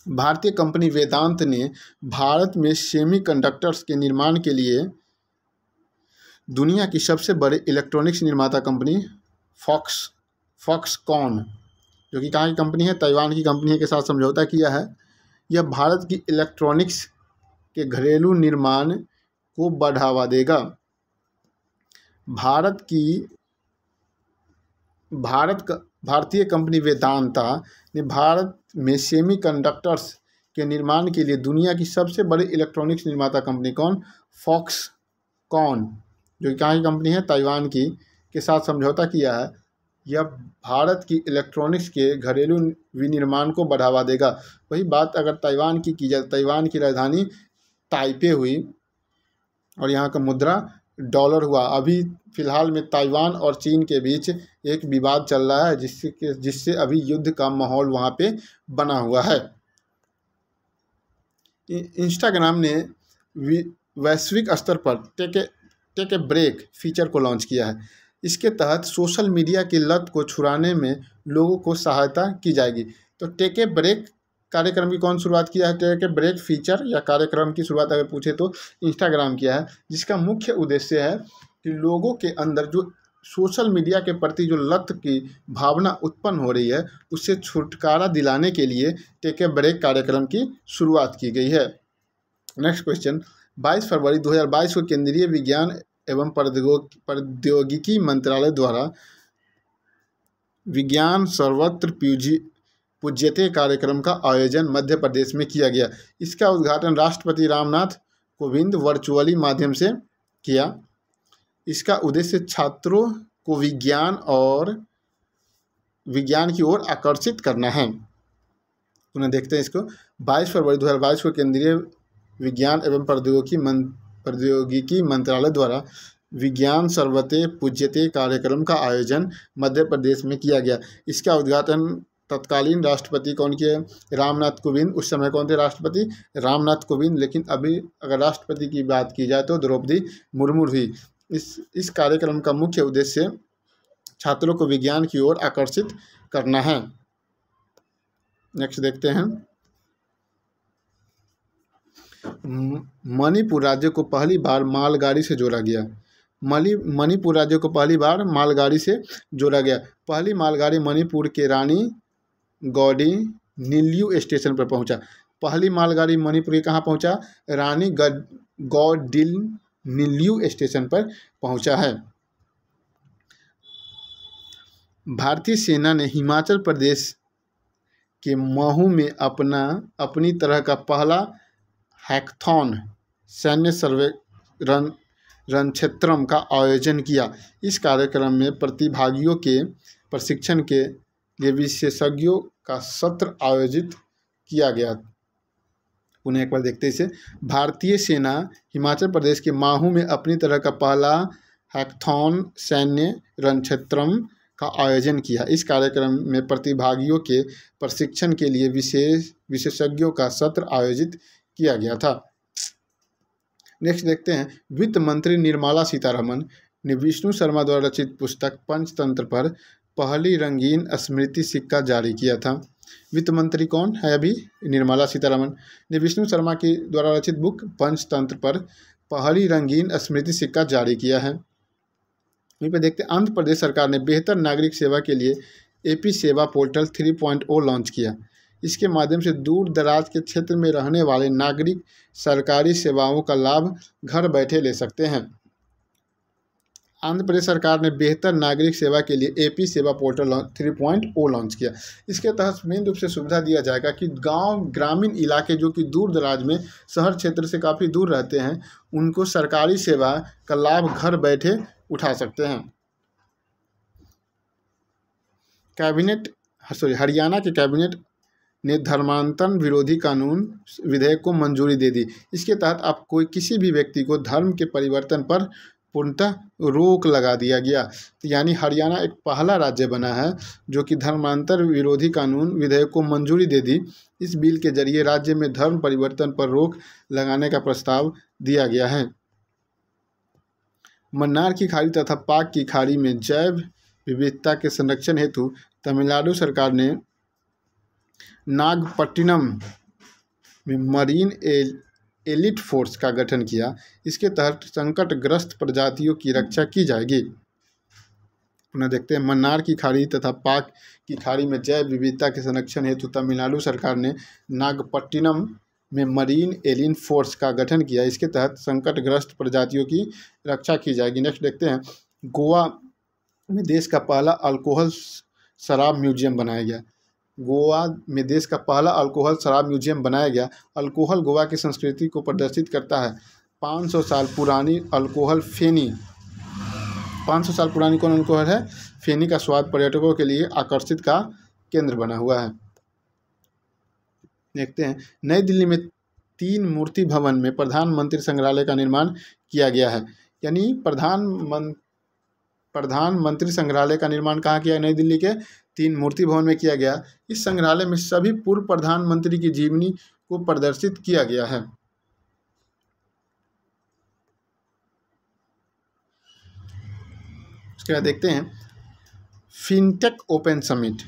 Speaker 1: भारतीय कंपनी वेदांत ने भारत में सेमीकंडक्टर्स के निर्माण के लिए दुनिया की सबसे बड़ी इलेक्ट्रॉनिक्स निर्माता कंपनी फॉक्सकॉन, जो कि कहाँ की कंपनी है, ताइवान की कंपनी है, के साथ समझौता किया है। यह भारत की इलेक्ट्रॉनिक्स के घरेलू निर्माण को बढ़ावा देगा। भारतीय कंपनी वेदांता ने भारत में सेमीकंडक्टर्स के निर्माण के लिए दुनिया की सबसे बड़ी इलेक्ट्रॉनिक्स निर्माता कंपनी कौन, फॉक्सकॉन, जो कि कहाँ की कंपनी है, ताइवान की, के साथ समझौता किया है। यह भारत की इलेक्ट्रॉनिक्स के घरेलू विनिर्माण को बढ़ावा देगा। वही बात अगर ताइवान की जाए, ताइवान की राजधानी ताइपे हुई और यहाँ का मुद्रा डॉलर हुआ। अभी फिलहाल में ताइवान और चीन के बीच एक विवाद चल रहा है, जिससे अभी युद्ध का माहौल वहाँ पे बना हुआ है। इंस्टाग्राम ने वैश्विक स्तर पर टेक ए ब्रेक फीचर को लॉन्च किया है। इसके तहत सोशल मीडिया की लत को छुड़ाने में लोगों को सहायता की जाएगी। तो टेक ए ब्रेक कार्यक्रम की कौन शुरुआत किया है, टेक ए ब्रेक फीचर या कार्यक्रम की शुरुआत अगर पूछे तो इंस्टाग्राम किया है, जिसका मुख्य उद्देश्य है कि लोगों के अंदर जो सोशल मीडिया के प्रति जो लत की भावना उत्पन्न हो रही है, उससे छुटकारा दिलाने के लिए टेक ए ब्रेक कार्यक्रम की शुरुआत की गई है। नेक्स्ट क्वेश्चन, 22 फरवरी 2022 को केंद्रीय विज्ञान एवं प्रौद्योगिकी मंत्रालय द्वारा विज्ञान सर्वत्र पूज्यते कार्यक्रम का आयोजन मध्य प्रदेश में किया गया। इसका उद्घाटन राष्ट्रपति रामनाथ कोविंद वर्चुअली माध्यम से किया। इसका उद्देश्य छात्रों को विज्ञान की ओर आकर्षित करना है। पुनः देखते हैं इसको। 22 फरवरी 2022 को केंद्रीय विज्ञान एवं प्रौद्योगिकी मंत्रालय द्वारा विज्ञान सर्वते पूज्यते कार्यक्रम का आयोजन मध्य प्रदेश में किया गया। इसका उद्घाटन तत्कालीन राष्ट्रपति कौन किए, रामनाथ कोविंद। उस समय कौन थे राष्ट्रपति, रामनाथ कोविंद। लेकिन अभी अगर राष्ट्रपति की बात की जाए तो द्रौपदी मुर्मू ही। इस कार्यक्रम का मुख्य उद्देश्य छात्रों को विज्ञान की ओर आकर्षित करना है। नेक्स्ट देखते हैं। मणिपुर राज्य को पहली बार मालगाड़ी से जोड़ा गया। मणिपुर राज्य को पहली बार मालगाड़ी से जोड़ा गया। पहली मालगाड़ी मणिपुर के रानी गौडी नील्यू स्टेशन पर पहुंचा। पहली मालगाड़ी मणिपुर के कहाँ पहुंचा, रानी गौडिल नील्यू स्टेशन पर पहुंचा है। भारतीय सेना ने हिमाचल प्रदेश के महू में अपनी तरह का पहला हैकथॉन सैन्य सर्वे रणक्षेत्रम का आयोजन किया। इस कार्यक्रम में प्रतिभागियों के प्रशिक्षण के लिए विशेषज्ञों का सत्र आयोजित किया गया। पुनः एक बार देखते इसे। भारतीय सेना हिमाचल प्रदेश के महू में अपनी तरह का पहला हैकथॉन सैन्य रणक्षेत्रम का आयोजन किया। इस कार्यक्रम में प्रतिभागियों के प्रशिक्षण के लिए विशेषज्ञों का सत्र आयोजित किया गया था। नेक्स्ट देखते हैं। वित्त मंत्री निर्मला सीतारमण ने विष्णु शर्मा द्वारा रचित पुस्तक पंचतंत्र पर पहली रंगीन स्मृति सिक्का जारी किया था। वित्त मंत्री कौन है अभी, निर्मला सीतारमण ने विष्णु शर्मा की द्वारा रचित बुक पंचतंत्र पर पहली रंगीन स्मृति सिक्का जारी किया है। यहीं पे देखते हैं। आंध्र प्रदेश सरकार ने बेहतर नागरिक सेवा के लिए एपी सेवा पोर्टल 3.0 लॉन्च किया। इसके माध्यम से दूर दराज के क्षेत्र में रहने वाले नागरिक सरकारी सेवाओं का लाभ घर बैठे ले सकते हैं। आंध्र प्रदेश सरकार ने बेहतर नागरिक सेवा के लिए एपी सेवा पोर्टल 3.0 लॉन्च किया। इसके तहत मेन रूप से सुविधा दिया जाएगा कि गांव ग्रामीण इलाके जो कि दूर दराज में शहर क्षेत्र से काफ़ी दूर रहते हैं, उनको सरकारी सेवा का लाभ घर बैठे उठा सकते हैं। हरियाणा के कैबिनेट ने धर्मांतरण विरोधी कानून विधेयक को मंजूरी दे दी। इसके तहत अब किसी भी व्यक्ति को धर्म के परिवर्तन पर पूर्णतः रोक लगा दिया गया। तो यानी हरियाणा एक पहला राज्य बना है जो कि धर्मांतर विरोधी कानून विधेयक को मंजूरी दे दी। इस बिल के जरिए राज्य में धर्म परिवर्तन पर रोक लगाने का प्रस्ताव दिया गया है। मन्नार की खाड़ी तथा पाक की खाड़ी में जैव विविधता के संरक्षण हेतु तमिलनाडु सरकार ने नागपट्टिनम में मरीन एलिट फोर्स का गठन किया। इसके तहत संकटग्रस्त प्रजातियों की रक्षा की जाएगी। पुनः देखते हैं, मन्नार की खाड़ी तथा पाक की खाड़ी में जैव विविधता के संरक्षण हेतु तमिलनाडु सरकार ने नागपट्टिनम में मरीन एलिट फोर्स का गठन किया। इसके तहत संकटग्रस्त प्रजातियों की रक्षा की जाएगी। नेक्स्ट देखते हैं, गोवा में देश का पहला अल्कोहल शराब म्यूजियम बनाया गया। गोवा में देश का पहला अल्कोहल शराब म्यूजियम बनाया गया। अल्कोहल गोवा की संस्कृति को प्रदर्शित करता है। 500 साल पुरानी अल्कोहल फेनी 500 साल पुरानी कौन अल्कोहल है? फेनी का स्वाद पर्यटकों के लिए आकर्षित का केंद्र बना हुआ है। देखते हैं, नई दिल्ली में 3 मूर्ति भवन में प्रधानमंत्री संग्रहालय का निर्माण किया गया है। यानी प्रधानमंत्री संग्रहालय का निर्माण कहाँ किया है? नई दिल्ली के 3 मूर्ति भवन में किया गया। इस संग्रहालय में सभी पूर्व प्रधानमंत्री की जीवनी को प्रदर्शित किया गया है। उसके बाद देखते हैं, fintech open summit.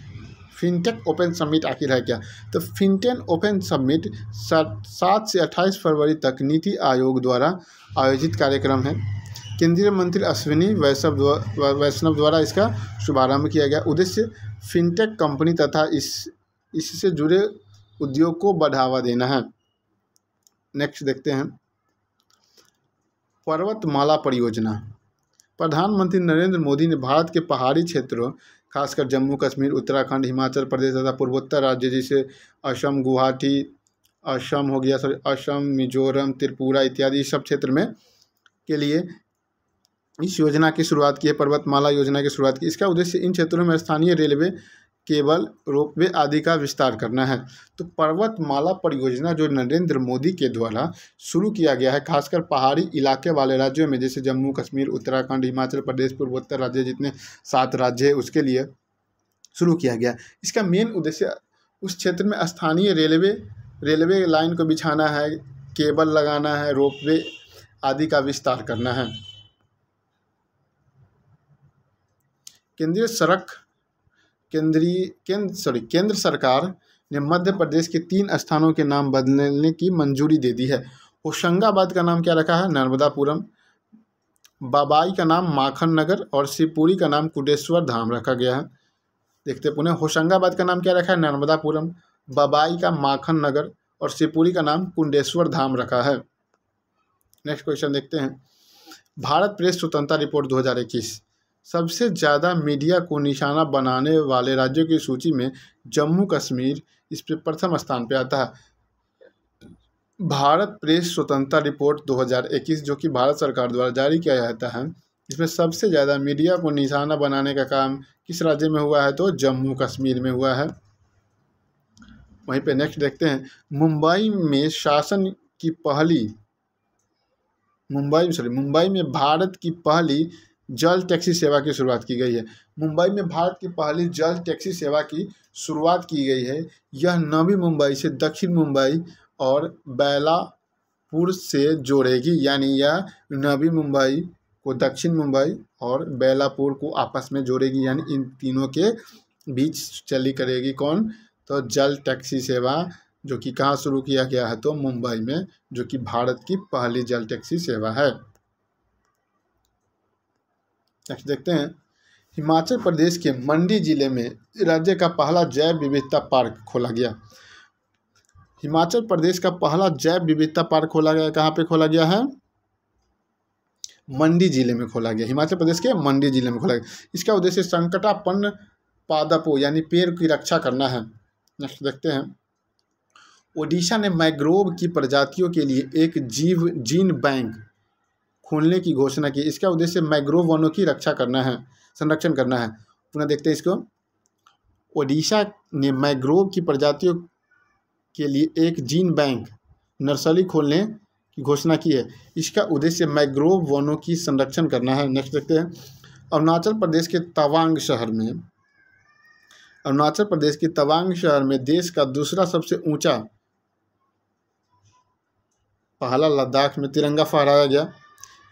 Speaker 1: Fintech open summit आखिर है क्या? तो फिनटेक ओपन समिट 7 से 28 फरवरी तक नीति आयोग द्वारा आयोजित कार्यक्रम है। केंद्रीय मंत्री अश्विनी वैष्णव द्वारा इसका शुभारंभ किया गया। उद्देश्य फिनटेक कंपनी तथा इससे जुड़े उद्योग को बढ़ावा देना है। नेक्स्ट देखते हैं, पर्वतमाला परियोजना। प्रधानमंत्री नरेंद्र मोदी ने भारत के पहाड़ी क्षेत्रों, खासकर जम्मू कश्मीर, उत्तराखंड, हिमाचल प्रदेश तथा पूर्वोत्तर राज्य जैसे असम, गुवाहाटी, असम, मिजोरम, त्रिपुरा इत्यादि सब क्षेत्र में के लिए इस योजना की शुरुआत की है। पर्वतमाला योजना की शुरुआत की। इसका उद्देश्य इन क्षेत्रों में स्थानीय रेलवे, केबल, रोपवे आदि का विस्तार करना है। तो पर्वतमाला परियोजना जो नरेंद्र मोदी के द्वारा शुरू किया गया है, खासकर पहाड़ी इलाके वाले राज्यों में जैसे जम्मू कश्मीर, उत्तराखंड, हिमाचल प्रदेश, पूर्वोत्तर राज्य जितने 7 राज्य है उसके लिए शुरू किया गया। इसका मेन उद्देश्य उस क्षेत्र में स्थानीय रेलवे लाइन को बिछाना है, केबल लगाना है, रोपवे आदि का विस्तार करना है। केंद्र सरकार ने मध्य प्रदेश के 3 स्थानों के नाम बदलने की मंजूरी दे दी है। होशंगाबाद का नाम क्या रखा है? नर्मदापुरम। बाबाई का नाम माखन नगर और शिवपुरी का नाम कुंडेश्वर धाम रखा गया है। देखते पुनः, होशंगाबाद का नाम क्या रखा है? नर्मदापुरम। बाबाई का माखन नगर और शिवपुरी का नाम कुंडेश्वर धाम रखा है। नेक्स्ट क्वेश्चन देखते हैं, भारत प्रेस स्वतंत्रता रिपोर्ट 2021। सबसे ज़्यादा मीडिया को निशाना बनाने वाले राज्यों की सूची में जम्मू कश्मीर इस पर प्रथम स्थान पे आता है। भारत प्रेस स्वतंत्रता रिपोर्ट 2021 जो कि भारत सरकार द्वारा जारी किया जाता है, इसमें सबसे ज़्यादा मीडिया को निशाना बनाने का काम किस राज्य में हुआ है? तो जम्मू कश्मीर में हुआ है। वहीं पे नेक्स्ट देखते हैं, मुंबई में भारत की पहली जल टैक्सी सेवा की शुरुआत की गई है। मुंबई में भारत की पहली जल टैक्सी सेवा की शुरुआत की गई है। यह नवी मुंबई से दक्षिण मुंबई और बेलापुर से जोड़ेगी। यानी यह नवी मुंबई को दक्षिण मुंबई और बेलापुर को आपस में जोड़ेगी। यानी इन तीनों के बीच चली करेगी कौन? तो जल टैक्सी सेवा, जो कि कहाँ शुरू किया गया है? तो मुंबई में, जो कि भारत की पहली जल टैक्सी सेवा है। नेक्स्ट देखते हैं, हिमाचल प्रदेश के मंडी जिले में राज्य का पहला जैव विविधता पार्क खोला गया। हिमाचल प्रदेश का पहला जैव विविधता पार्क खोला गया। कहाँ पे खोला गया है? मंडी जिले में खोला गया। हिमाचल प्रदेश के मंडी जिले में खोला गया। इसका उद्देश्य संकटापन्न पादपों यानी पेड़ की रक्षा करना है। नेक्स्ट देखते हैं, ओडिशा ने मैंग्रोव की प्रजातियों के लिए एक जीन बैंक खोलने की घोषणा की। इसका उद्देश्य मैंग्रोव वनों की रक्षा करना है, संरक्षण करना है। पुनः देखते हैं इसको, ओडिशा ने मैंग्रोव की प्रजातियों के लिए एक जीन बैंक नर्सरी खोलने की घोषणा की है। इसका उद्देश्य मैंग्रोव वनों की संरक्षण करना है। नेक्स्ट देखते हैं, अरुणाचल प्रदेश के तवांग शहर में देश का दूसरा सबसे ऊंचा पहला लद्दाख में तिरंगा फहराया गया।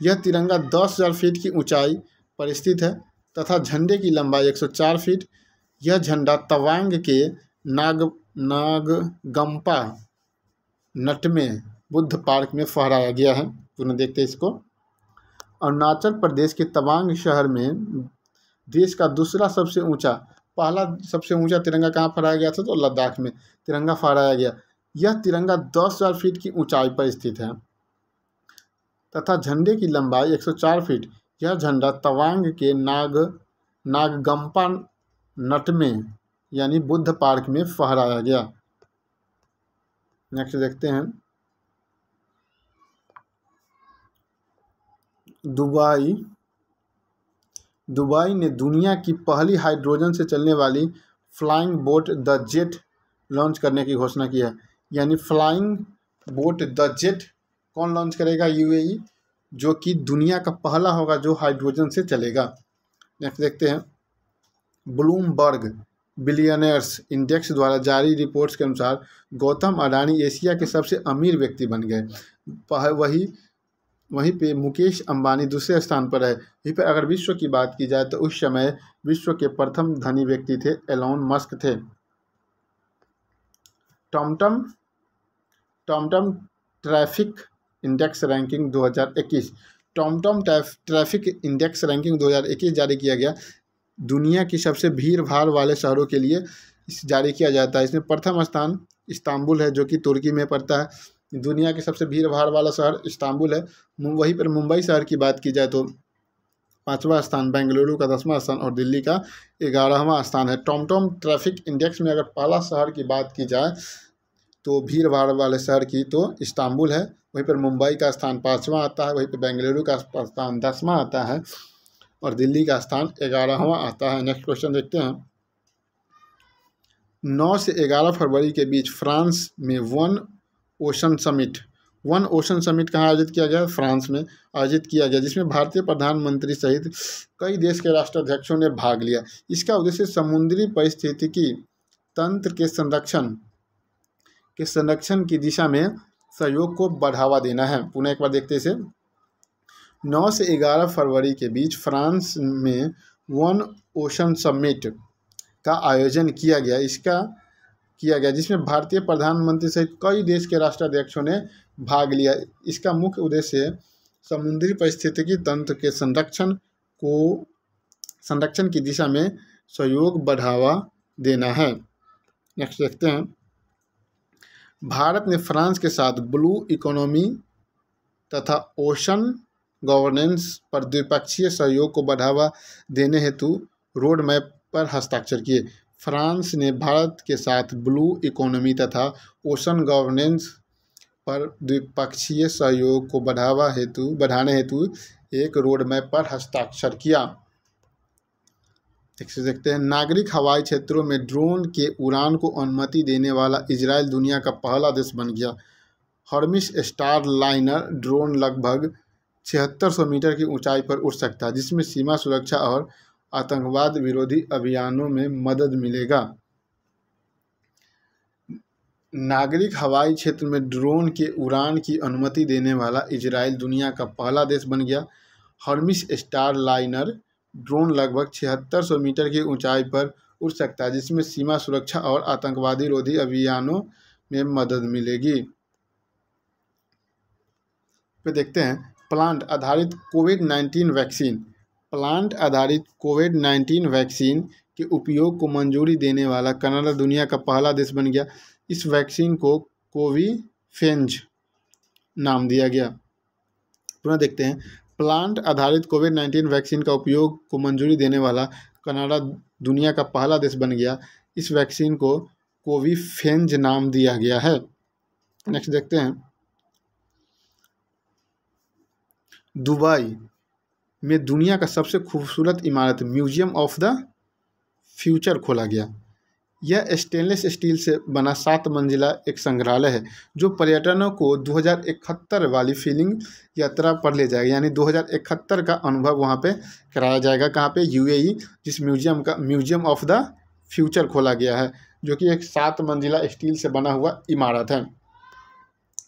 Speaker 1: यह तिरंगा 10,000 फीट की ऊंचाई पर स्थित है तथा झंडे की लंबाई 104 फीट। यह झंडा तवांग के नागगम्पा नटमे बुद्ध पार्क में फहराया गया है। पुनः देखते हैं इसको। अरुणाचल प्रदेश के तवांग शहर में देश का दूसरा सबसे ऊंचा, पहला सबसे ऊंचा तिरंगा कहाँ फहराया गया था? तो लद्दाख में तिरंगा फहराया गया। यह तिरंगा 10,000 फीट की ऊंचाई पर स्थित है तथा झंडे की लंबाई 104 फीट। यह झंडा तवांग के नागगम्पा नटमे यानी बुद्ध पार्क में फहराया गया। नेक्स्ट देखते हैं। दुबई ने दुनिया की पहली हाइड्रोजन से चलने वाली flying boat the jet launch करने की घोषणा की है। यानी फ्लाइंग बोट द जेट कौन लॉन्च करेगा? यूएई, जो कि दुनिया का पहला होगा जो हाइड्रोजन से चलेगा। नेक्स्ट देखते हैं। ब्लूमबर्ग बिलियनियर्स इंडेक्स द्वारा जारी रिपोर्ट्स के अनुसार गौतम अडानी एशिया के सबसे अमीर व्यक्ति बन गए। वहीं पे मुकेश अंबानी दूसरे स्थान पर है। वहीं पर अगर विश्व की बात की जाए तो उस समय विश्व के प्रथम धनी व्यक्ति थे एलोन मस्क थे। TomTom traffic index ranking 2021 TomTom traffic index ranking 2021 जारी किया गया। दुनिया की सबसे भीड़ भाड़ वाले शहरों के लिए जारी किया जाता है। इसमें प्रथम स्थान इस्तांबुल है, जो कि तुर्की में पड़ता है। दुनिया के सबसे भीड़ भाड़ वाला शहर इस्तांबुल है। वहीं पर मुंबई शहर की बात की जाए तो 5वां स्थान, बेंगलुरु का 10वां स्थान और दिल्ली का 11वां स्थान है। टॉमटॉम ट्रैफिक इंडेक्स में अगर पहला शहर की बात की जाए तो भीड़ भाड़ वाले शहर की तो इस्तांबुल है। वहीं पर मुंबई का स्थान 5वां आता है। वहीं पर बेंगलुरु का स्थान 10वां आता है और दिल्ली का स्थान 11वां आता है। नेक्स्ट क्वेश्चन देखते हैं। 9 से 11 फरवरी के बीच फ्रांस में वन ओशन समिट कहाँ आयोजित किया गया? फ्रांस में आयोजित किया गया, जिसमें भारतीय प्रधानमंत्री सहित कई देश के राष्ट्राध्यक्षों ने भाग लिया। इसका उद्देश्य समुद्री पारिस्थितिकी तंत्र के संरक्षण की दिशा में सहयोग को बढ़ावा देना है। पुनः एक बार देखते इसे। 9 से 11 फरवरी के बीच फ्रांस में वन ओशन समिट का आयोजन किया गया, जिसमें भारतीय प्रधानमंत्री सहित कई देश के राष्ट्राध्यक्षों ने भाग लिया। इसका मुख्य उद्देश्य समुद्री पारिस्थितिकी तंत्र के संरक्षण की दिशा में सहयोग बढ़ावा देना है। नेक्स्ट देखते हैं। भारत ने फ्रांस के साथ ब्लू इकोनॉमी तथा ओशन गवर्नेंस पर द्विपक्षीय सहयोग को बढ़ावा देने हेतु रोड मैप पर हस्ताक्षर किए। फ्रांस ने भारत के साथ ब्लू इकोनॉमी तथा ओशन गवर्नेंस पर द्विपक्षीय सहयोग को बढ़ाने हेतु एक रोड मैप पर हस्ताक्षर किया। देखते हैं। नागरिक हवाई क्षेत्रों में ड्रोन के उड़ान को अनुमति देने वाला इजराइल दुनिया का पहला देश बन गया। हर्मिस स्टार लाइनर ड्रोन लगभग 7600 मीटर की ऊंचाई पर उड़ सकता है, जिसमें सीमा सुरक्षा और आतंकवाद विरोधी अभियानों में मदद मिलेगा। नागरिक हवाई क्षेत्र में ड्रोन के उड़ान की अनुमति देने वाला इजराइल दुनिया का पहला देश बन गया। हर्मिस स्टार लाइनर ड्रोन लगभग 7600 मीटर की ऊंचाई पर उड़ सकता है, जिसमें सीमा सुरक्षा और आतंकवादी विरोधी अभियानों में मदद मिलेगी। फिर देखते हैं। प्लांट आधारित कोविड-19 वैक्सीन के उपयोग को मंजूरी देने वाला कनाडा दुनिया का पहला देश बन गया। इस वैक्सीन को कोविफेंज नाम दिया गया। पुनः देखते हैं। प्लांट आधारित कोविड-19 वैक्सीन का उपयोग को मंजूरी देने वाला कनाडा दुनिया का पहला देश बन गया। इस वैक्सीन को कोविफेंज नाम दिया गया है। नेक्स्ट देखते हैं। दुबई में दुनिया का सबसे खूबसूरत इमारत म्यूजियम ऑफ द फ्यूचर खोला गया। यह स्टेनलेस स्टील से बना 7 मंजिला एक संग्रहालय है, जो पर्यटकों को 2071 वाली फीलिंग यात्रा पर ले जाएगा। यानी 2071 का अनुभव वहाँ पे कराया जाएगा। कहाँ पे? यूएई। जिस म्यूजियम ऑफ द फ्यूचर खोला गया है, जो कि एक 7 मंजिला स्टील से बना हुआ इमारत है।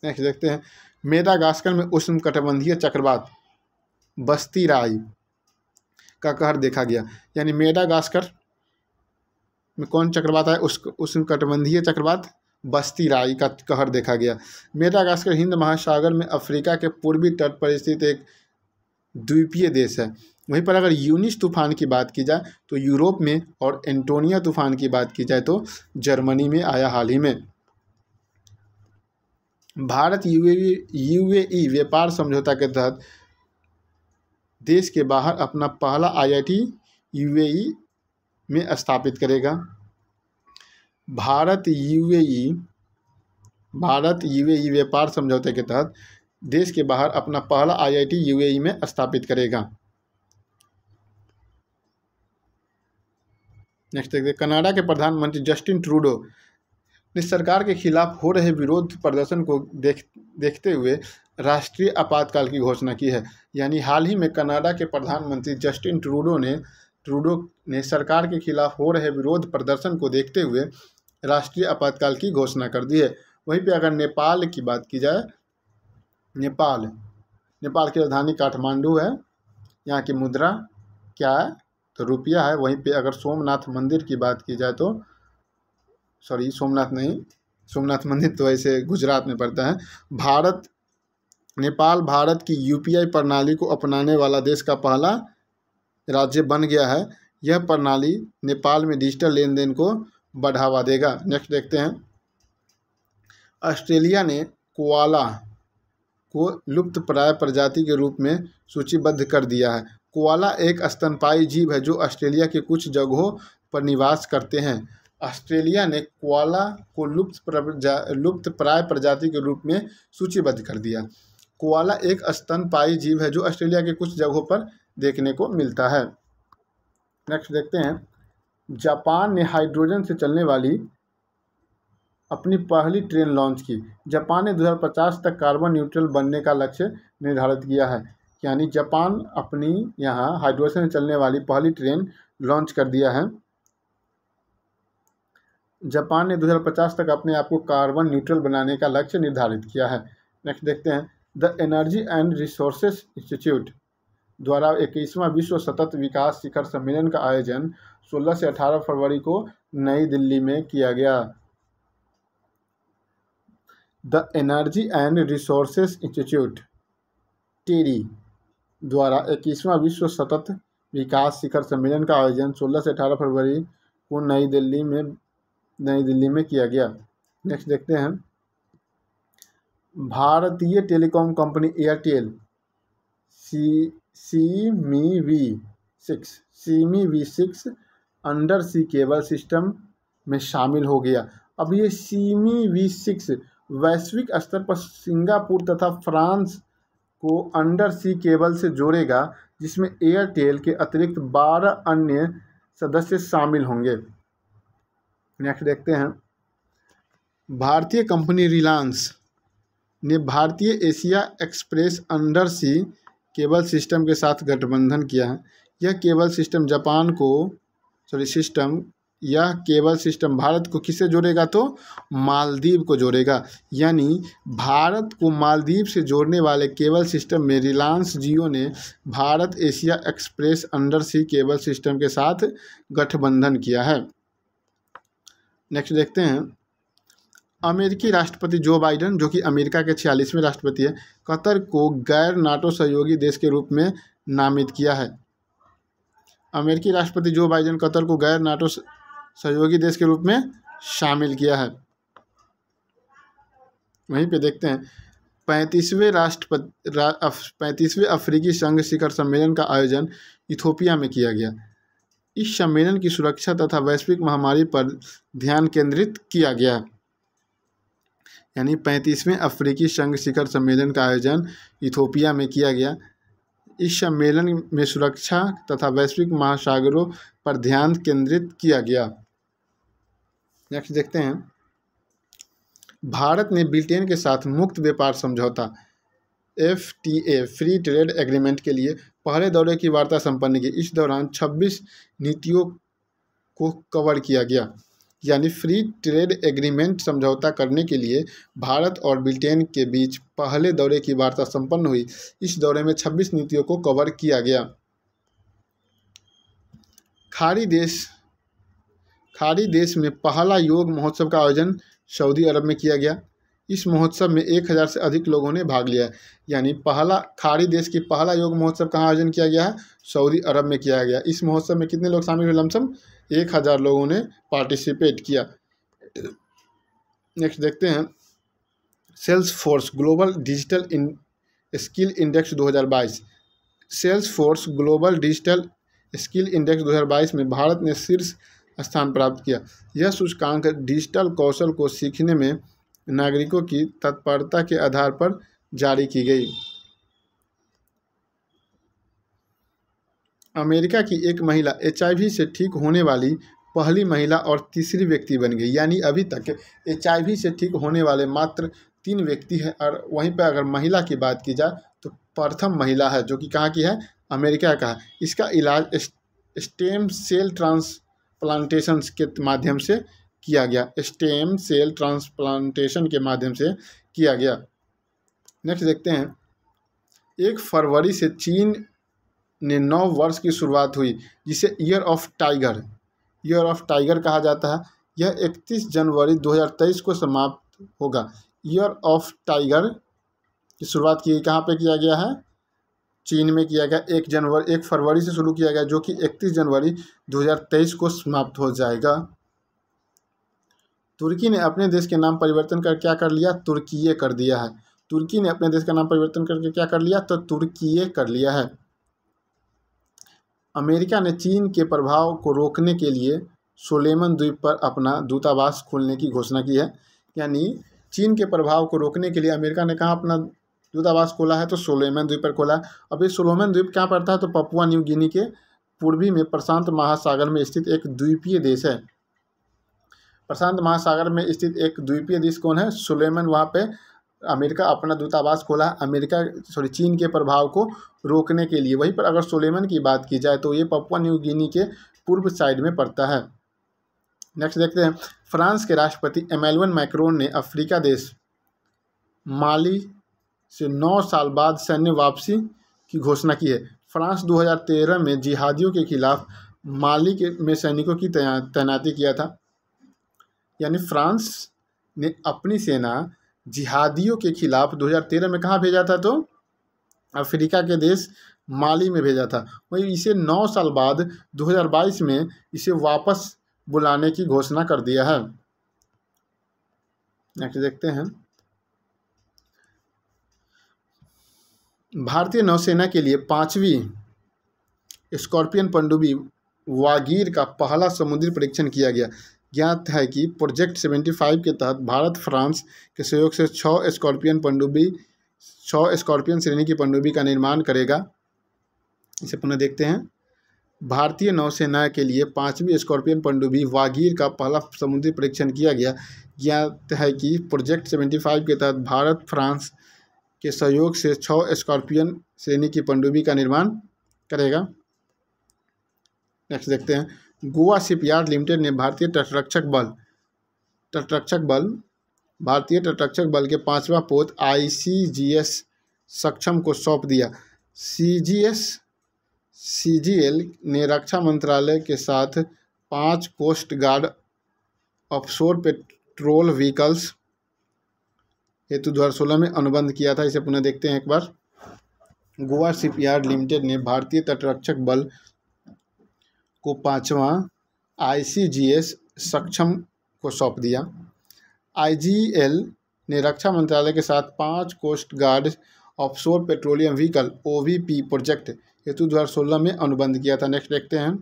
Speaker 1: नेक्स्ट देखते हैं। मेडागास्कर में उष्णकटिबंधीय चक्रवात बस्ती-राई का कहर देखा गया। यानी मेडागास्कर में कौन चक्रवात है? उष्णकटिबंधीय चक्रवात बस्ती राई का कहर देखा गया। मेडागास्कर हिंद महासागर में अफ्रीका के पूर्वी तट पर स्थित एक द्वीपीय देश है। वहीं पर अगर यूनिस तूफान की बात की जाए तो यूरोप में, और एंटोनिया तूफान की बात की जाए तो जर्मनी में आया हाल ही में। भारत यूएई व्यापार समझौता के तहत देश के बाहर अपना पहला आईआईटी यूएई में स्थापित करेगा। भारत यूएई व्यापार समझौते के तहत देश के बाहर अपना पहला आईआईटी यूएई में स्थापित करेगा। नेक्स्ट देखते हैं, कनाडा के प्रधानमंत्री जस्टिन ट्रूडो ने सरकार के खिलाफ हो रहे विरोध प्रदर्शन को देखते हुए राष्ट्रीय आपातकाल की घोषणा की है। यानी हाल ही में कनाडा के प्रधानमंत्री जस्टिन ट्रूडो ने सरकार के खिलाफ हो रहे विरोध प्रदर्शन को देखते हुए राष्ट्रीय आपातकाल की घोषणा कर दी है। वहीं पे अगर नेपाल की बात की जाए, नेपाल की राजधानी काठमांडू है, यहाँ की मुद्रा क्या है तो रुपया है। वहीं पे अगर सोमनाथ मंदिर की बात की जाए तो सोमनाथ मंदिर तो ऐसे गुजरात में पड़ता है। नेपाल भारत की यूपीआई प्रणाली को अपनाने वाला देश का पहला राज्य बन गया है। यह प्रणाली नेपाल में डिजिटल लेन देन को बढ़ावा देगा। नेक्स्ट देखते हैं, ऑस्ट्रेलिया ने कोआला को लुप्तप्राय प्रजाति के रूप में सूचीबद्ध कर दिया है। कोआला एक स्तनपायी जीव है जो ऑस्ट्रेलिया के कुछ जगहों पर निवास करते हैं। ऑस्ट्रेलिया ने कोआला को लुप्तप्राय प्रजाति के रूप में सूचीबद्ध कर दिया। कोआला एक स्तनपायी जीव है जो ऑस्ट्रेलिया के कुछ जगहों पर देखने को मिलता है। नेक्स्ट देखते हैं, जापान ने हाइड्रोजन से चलने वाली अपनी पहली ट्रेन लॉन्च की। जापान ने 2050 तक कार्बन न्यूट्रल बनने का लक्ष्य निर्धारित किया है। यानी जापान अपनी यहाँ हाइड्रोजन से चलने वाली पहली ट्रेन लॉन्च कर दिया है। जापान ने 2050 तक अपने आप को कार्बन न्यूट्रल बनाने का लक्ष्य निर्धारित किया है। नेक्स्ट देखते हैं, the energy and resources institute द्वारा 21वां विश्व सतत विकास शिखर सम्मेलन का आयोजन 16 से 18 फरवरी को नई दिल्ली में किया गया। The energy and resources institute TERI द्वारा 21वां विश्व सतत विकास शिखर सम्मेलन का आयोजन 16 से 18 फरवरी को नई दिल्ली में किया गया। नेक्स्ट देखते हैं, भारतीय टेलीकॉम कंपनी एयरटेल सीमी V6 under sea cable system में शामिल हो गया। अब ये सीमी V6 वैश्विक स्तर पर सिंगापुर तथा फ्रांस को अंडर सी केबल से जोड़ेगा, जिसमें एयरटेल के अतिरिक्त 12 अन्य सदस्य शामिल होंगे। नेक्स्ट देखते हैं, भारतीय कंपनी रिलायंस ने भारतीय Asia Express under sea cable system के साथ गठबंधन किया है। यह केबल सिस्टम भारत को किससे जोड़ेगा तो मालदीव को जोड़ेगा। यानी भारत को मालदीव से जोड़ने वाले केबल सिस्टम में रिलायंस जियो ने Bharat Asia Express under sea cable system के साथ गठबंधन किया है। नेक्स्ट देखते हैं, अमेरिकी राष्ट्रपति जो बाइडेन, जो कि अमेरिका के 46वें राष्ट्रपति है, कतर को गैर नाटो सहयोगी देश के रूप में नामित किया है। अमेरिकी राष्ट्रपति जो बाइडेन कतर को गैर नाटो सहयोगी देश के रूप में शामिल किया है। वहीं पे देखते हैं, 35वें अफ्रीकी संघ शिखर सम्मेलन का आयोजन इथोपिया में किया गया। इस सम्मेलन की सुरक्षा तथा वैश्विक महामारी पर ध्यान केंद्रित किया गया। यानी 35वें अफ्रीकी संघ शिखर सम्मेलन का आयोजन इथोपिया में किया गया। इस सम्मेलन में सुरक्षा तथा वैश्विक महासागरों पर ध्यान केंद्रित किया गया। नेक्स्ट देखते हैं, भारत ने ब्रिटेन के साथ मुक्त व्यापार समझौता FTA फ्री ट्रेड एग्रीमेंट के लिए पहले दौरे की वार्ता संपन्न की। इस दौरान 26 नीतियों को कवर किया गया। यानी फ्री ट्रेड एग्रीमेंट समझौता करने के लिए भारत और ब्रिटेन के बीच पहले दौरे की वार्ता संपन्न हुई। इस दौरे में 26 नीतियों को कवर किया गया। खाड़ी देश में पहला योग महोत्सव का आयोजन सऊदी अरब में किया गया। इस महोत्सव में 1000 से अधिक लोगों ने भाग लिया। यानी पहला खाड़ी देश की पहला योग महोत्सव कहाँ आयोजन किया गया है? सऊदी अरब में किया गया। इस महोत्सव में कितने लोग शामिल हुए? लमसम 1000 लोगों ने पार्टिसिपेट किया। नेक्स्ट देखते हैं Salesforce global digital skill index 2022। Salesforce global digital skill index 2022 में भारत ने शीर्ष स्थान प्राप्त किया। यह सूचकांक डिजिटल कौशल को सीखने में नागरिकों की तत्परता के आधार पर जारी की गई। अमेरिका की एक महिला HIV से ठीक होने वाली पहली महिला और तीसरी व्यक्ति बन गई। यानी अभी तक HIV से ठीक होने वाले मात्र 3 व्यक्ति हैं, और वहीं पर अगर महिला की बात की जाए तो प्रथम महिला है, जो कि कहाँ की है? अमेरिका का है। इसका इलाज स्टेम सेल ट्रांसप्लांटेशन के माध्यम से किया गया। स्टेम सेल ट्रांसप्लांटेशन के माध्यम से किया गया। नेक्स्ट देखते हैं 1 फरवरी से चीन ने नव वर्ष की शुरुआत हुई, जिसे ईयर ऑफ टाइगर कहा जाता है। यह 31 जनवरी 2023 को समाप्त होगा। ईयर ऑफ टाइगर की शुरुआत की कहाँ पे किया गया है? चीन में किया गया। 1 फरवरी से शुरू किया गया, जो कि 31 जनवरी 2023 को समाप्त हो जाएगा। तुर्की ने अपने देश के नाम परिवर्तन कर क्या कर लिया? तुर्कीये कर दिया है। तुर्की ने अपने देश का नाम परिवर्तन करके क्या कर लिया? तो तुर्कीये कर लिया है। अमेरिका ने चीन के प्रभाव को रोकने के लिए सोलोमन द्वीप पर अपना दूतावास खोलने की घोषणा की है। यानी चीन के प्रभाव को रोकने के लिए अमेरिका ने कहाँ अपना दूतावास खोला है? तो सोलोमन द्वीप पर खोला। अब ये सोलोमन द्वीप कहाँ पड़ता है? तो पपुआ न्यू गिनी के पूर्वी में प्रशांत महासागर में स्थित एक द्वीपीय देश है। प्रशांत महासागर में स्थित एक द्वीपीय देश कौन है? सोलोमन। वहाँ पे अमेरिका अपना दूतावास खोला। चीन के प्रभाव को रोकने के लिए। वहीं पर अगर सोलोमन की बात की जाए तो ये पपुआ न्यू गिनी के पूर्व साइड में पड़ता है। नेक्स्ट देखते हैं फ्रांस के राष्ट्रपति इमैनुअल मैक्रोन ने अफ्रीका देश माली से 9 साल बाद सैन्य वापसी की घोषणा की है। फ्रांस 2013 में जिहादियों के खिलाफ माली में सैनिकों की तैनाती किया था। यानी फ्रांस ने अपनी सेना जिहादियों के खिलाफ 2013 में कहाँ भेजा था? तो अफ्रीका के देश माली में भेजा था। वहीं इसे 9 साल बाद 2022 में इसे वापस बुलाने की घोषणा कर दिया है। नेक्स्ट देखते हैं भारतीय नौसेना के लिए 5वीं स्कॉर्पियन पनडुब्बी वागीर का पहला समुद्री परीक्षण किया गया। ज्ञात है कि प्रोजेक्ट 75 के तहत भारत फ्रांस के सहयोग से 6 स्कॉर्पियन श्रेणी की पनडुब्बी का निर्माण करेगा। इसे पुनः देखते हैं। भारतीय नौसेना के लिए 5वीं स्कॉर्पियन पनडुब्बी वागीर का पहला समुद्री परीक्षण किया गया। ज्ञात है कि प्रोजेक्ट 75 के तहत भारत फ्रांस के सहयोग से 6 स्कॉर्पियन श्रेणी की पनडुब्बी का निर्माण करेगा। नेक्स्ट देखते हैं गोवा शिपयार्ड लिमिटेड ने भारतीय तटरक्षक बल के 5वां पोत ICGS सक्षम को सौंप दिया। CGL ने रक्षा मंत्रालय के साथ 5 coast guard offshore patrol vehicles हेतु 2016 में अनुबंध किया था। इसे पुनः देखते हैं एक बार। गोवा शिपयार्ड लिमिटेड ने भारतीय तटरक्षक बल को 5वां ICGS सक्षम को सौंप दिया। IGL ने रक्षा मंत्रालय के साथ 5 coast guard offshore petroleum vehicle OVP project हेतु 2016 में अनुबंध किया था। नेक्स्ट देखते हैं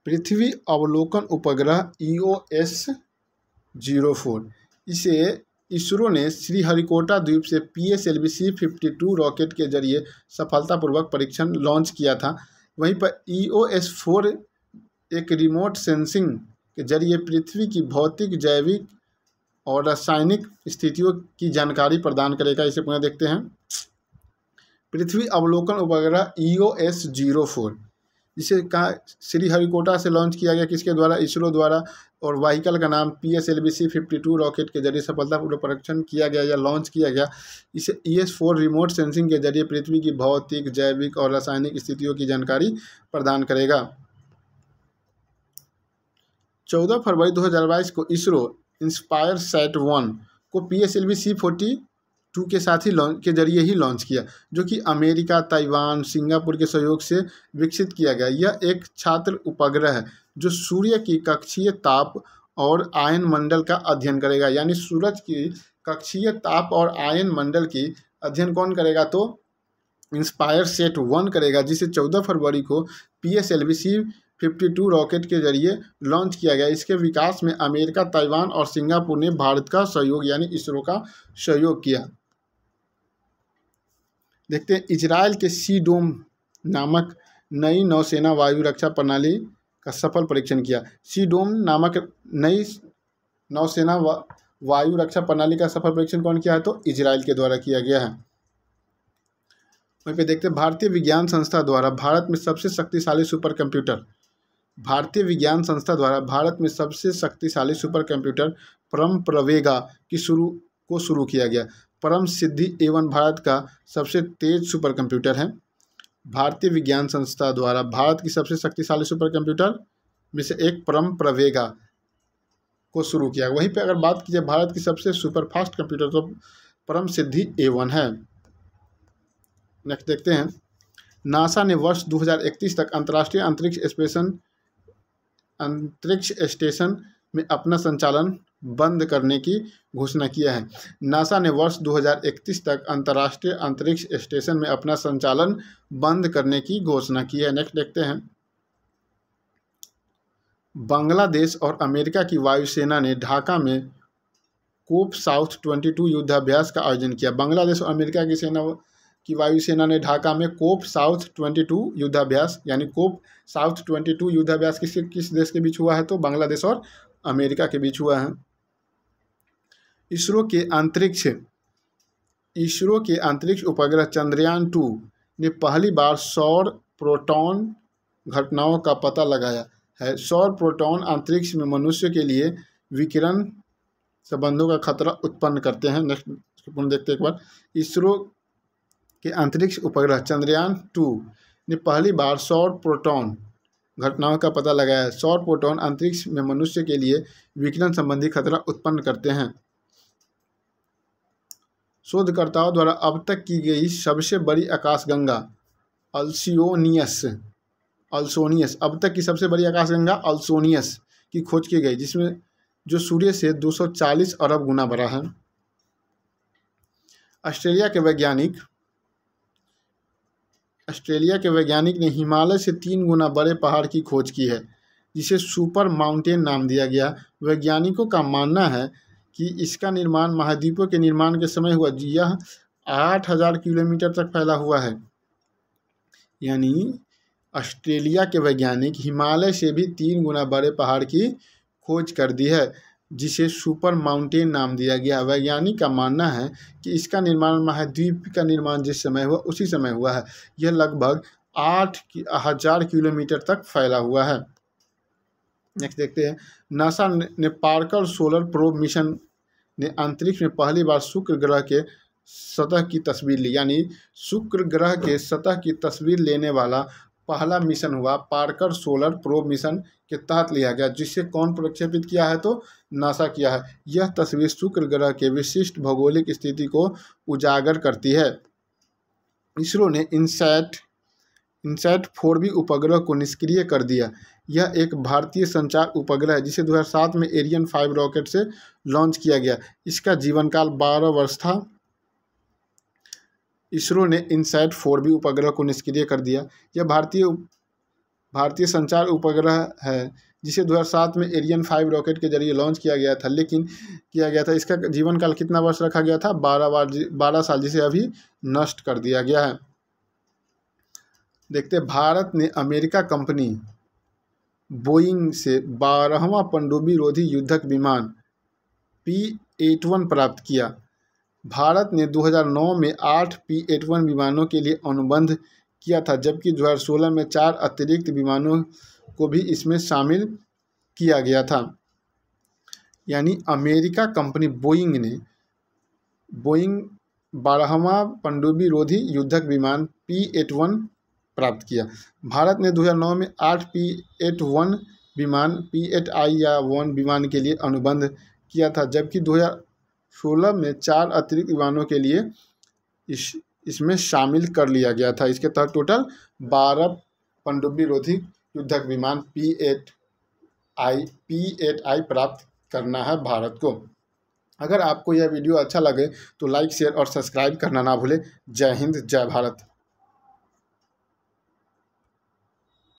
Speaker 1: पृथ्वी अवलोकन उपग्रह EOS-04। इसे इसरो ने श्रीहरिकोटा द्वीप से PSLV C-52 रॉकेट के जरिए सफलतापूर्वक परीक्षण लॉन्च किया था। वहीं पर EOS-4 एक रिमोट सेंसिंग के जरिए पृथ्वी की भौतिक, जैविक और रासायनिक स्थितियों की जानकारी प्रदान करेगा। इसे पुनः देखते हैं पृथ्वी अवलोकन उपग्रह EOS-04 जिसे कहा श्रीहरिकोटा से लॉन्च किया गया। किसके द्वारा? इसरो द्वारा। और व्हीकल का नाम PSLV C-52 रॉकेट के जरिए सफलतापूर्वक परीक्षण किया गया या लॉन्च किया गया। इसे EOS-4 रिमोट सेंसिंग के जरिए पृथ्वी की भौतिक, जैविक और रासायनिक स्थितियों की जानकारी प्रदान करेगा। 14 फरवरी 2022 को इसरो इंस्पायर सैट 1 को PSLV C42 के साथ ही के जरिए ही लॉन्च किया, जो कि अमेरिका, ताइवान, सिंगापुर के सहयोग से विकसित किया गया। यह एक छात्र उपग्रह है जो सूर्य की कक्षीय ताप और आयन मंडल का अध्ययन करेगा। यानी सूरज की कक्षीय ताप और आयन मंडल की अध्ययन कौन करेगा? तो इंस्पायर सेट 1 करेगा, जिसे 14 फरवरी को PSLV C52 रॉकेट के जरिए लॉन्च किया गया। इसके विकास में अमेरिका, ताइवान और सिंगापुर ने भारत का सहयोग यानी इसरो का सहयोग किया। देखते हैं, इजराइल के सीडोम नामक नई नौसेना वायु रक्षा प्रणाली का सफल परीक्षण किया। सीडोम नामक नई नौसेना वायु रक्षा प्रणाली का सफल परीक्षण कौन किया है? तो इजराइल के द्वारा किया गया है। वहीं पे देखते हैं, भारतीय विज्ञान संस्था द्वारा भारत में सबसे शक्तिशाली सुपर कंप्यूटर परम प्रवेगा शुरू किया गया। परम सिद्धि A1 भारत का सबसे तेज सुपर कंप्यूटर है। भारतीय विज्ञान संस्था द्वारा भारत की सबसे शक्तिशाली सुपर कंप्यूटर में से एक परम प्रवेगा को शुरू किया। वहीं पे अगर बात की जाए भारत की सबसे सुपर फास्ट कंप्यूटर, तो परम सिद्धि A1 है। नेक्स्ट देखते हैं, नासा ने वर्ष 2031 तक अंतर्राष्ट्रीय अंतरिक्ष स्टेशन में अपना संचालन बंद करने की घोषणा किया है। नासा ने वर्ष 2031 तक अंतर्राष्ट्रीय अंतरिक्ष स्टेशन में अपना संचालन बंद करने की घोषणा की है। नेक्स्ट देखते हैं, बांग्लादेश और अमेरिका की वायुसेना ने ढाका में कोप साउथ 22 युद्धाभ्यास का आयोजन किया। बांग्लादेश और अमेरिका की वायुसेना ने ढाका में कोप साउथ 22 युद्धाभ्यास यानी कोप साउथ 22 युद्धाभ्यास किस देश के बीच हुआ है? तो बांग्लादेश और अमेरिका के बीच हुआ है। इसरो के अंतरिक्ष उपग्रह चंद्रयान-2 ने पहली बार सौर प्रोटॉन घटनाओं का पता लगाया है। सौर प्रोटॉन अंतरिक्ष में मनुष्य के लिए विकिरण संबंधों का खतरा उत्पन्न करते हैं। नेक्स्ट देखते हैं एक बार, इसरो के अंतरिक्ष उपग्रह चंद्रयान-2 ने पहली बार सौर प्रोटॉन घटनाओं का पता लगाया है। सौर प्रोटॉन अंतरिक्ष में मनुष्य के लिए विकिरण संबंधी खतरा उत्पन्न करते हैं। शोधकर्ताओं द्वारा अब तक की गई सबसे बड़ी आकाशगंगा अल्सियोनियस अब तक की सबसे बड़ी आकाशगंगा अल्सोनियस की खोज की गई, जिसमें जो सूर्य से 240 अरब गुना बड़ा है। ऑस्ट्रेलिया के वैज्ञानिक ने हिमालय से 3 गुना बड़े पहाड़ की खोज की है, जिसे सुपर माउंटेन नाम दिया गया। वैज्ञानिकों का मानना है कि इसका निर्माण महाद्वीपों के निर्माण के समय हुआ। यह 8000 किलोमीटर तक फैला हुआ है। यानी ऑस्ट्रेलिया के वैज्ञानिक हिमालय से भी 3 गुना बड़े पहाड़ की खोज कर दी है, जिसे सुपर माउंटेन नाम दिया गया। वैज्ञानिक का मानना है कि इसका निर्माण महाद्वीप का निर्माण जिस समय हुआ उसी समय हुआ है। यह लगभग 8000 किलोमीटर तक फैला हुआ है। नेक्स्ट देखते हैं, नासा ने पार्कर सोलर प्रोब मिशन ने अंतरिक्ष में पहली बार शुक्र ग्रह के सतह की तस्वीर ली। यानी शुक्र ग्रह के सतह की तस्वीर लेने वाला पहला मिशन हुआ पार्कर सोलर प्रोब मिशन के तहत लिया गया, जिसे कौन प्रक्षेपित किया है? तो नासा किया है। यह तस्वीर शुक्र ग्रह के विशिष्ट भौगोलिक स्थिति को उजागर करती है। इसरो ने इनसैट 4B उपग्रह को निष्क्रिय कर दिया। यह एक भारतीय संचार उपग्रह है, जिसे 2007 में एरियन 5 रॉकेट से लॉन्च किया गया। इसका जीवनकाल 12 वर्ष था। इसरो ने इनसैट 4B उपग्रह को निष्क्रिय कर दिया। यह भारतीय संचार उपग्रह है, जिसे 2007 में एरियन 5 रॉकेट के जरिए लॉन्च किया गया था। इसका जीवनकाल कितना वर्ष रखा गया था? 12 साल, जिसे अभी नष्ट कर दिया गया है। देखते, भारत ने अमेरिका कंपनी बोइंग से 12वां पनडुब्बी रोधी युद्धक विमान P-81 प्राप्त किया। भारत ने 2009 में 8 P-81 विमानों के लिए अनुबंध किया था, जबकि 2016 में 4 अतिरिक्त विमानों को भी इसमें शामिल किया गया था। यानी अमेरिका कंपनी बोइंग ने 12वां पनडुब्बी रोधी युद्धक विमान P-81 प्राप्त किया। भारत ने 2009 में 8 P-81 विमान P-8I या 1 विमान के लिए अनुबंध किया था, जबकि 2016 में 4 अतिरिक्त विमानों के लिए इसमें शामिल कर लिया गया था। इसके तहत टोटल 12 पनडुब्बी रोधी युद्धक विमान P-8I प्राप्त करना है भारत को। अगर आपको यह वीडियो अच्छा लगे तो लाइक, शेयर और सब्सक्राइब करना ना भूलें। जय हिंद, जय भारत।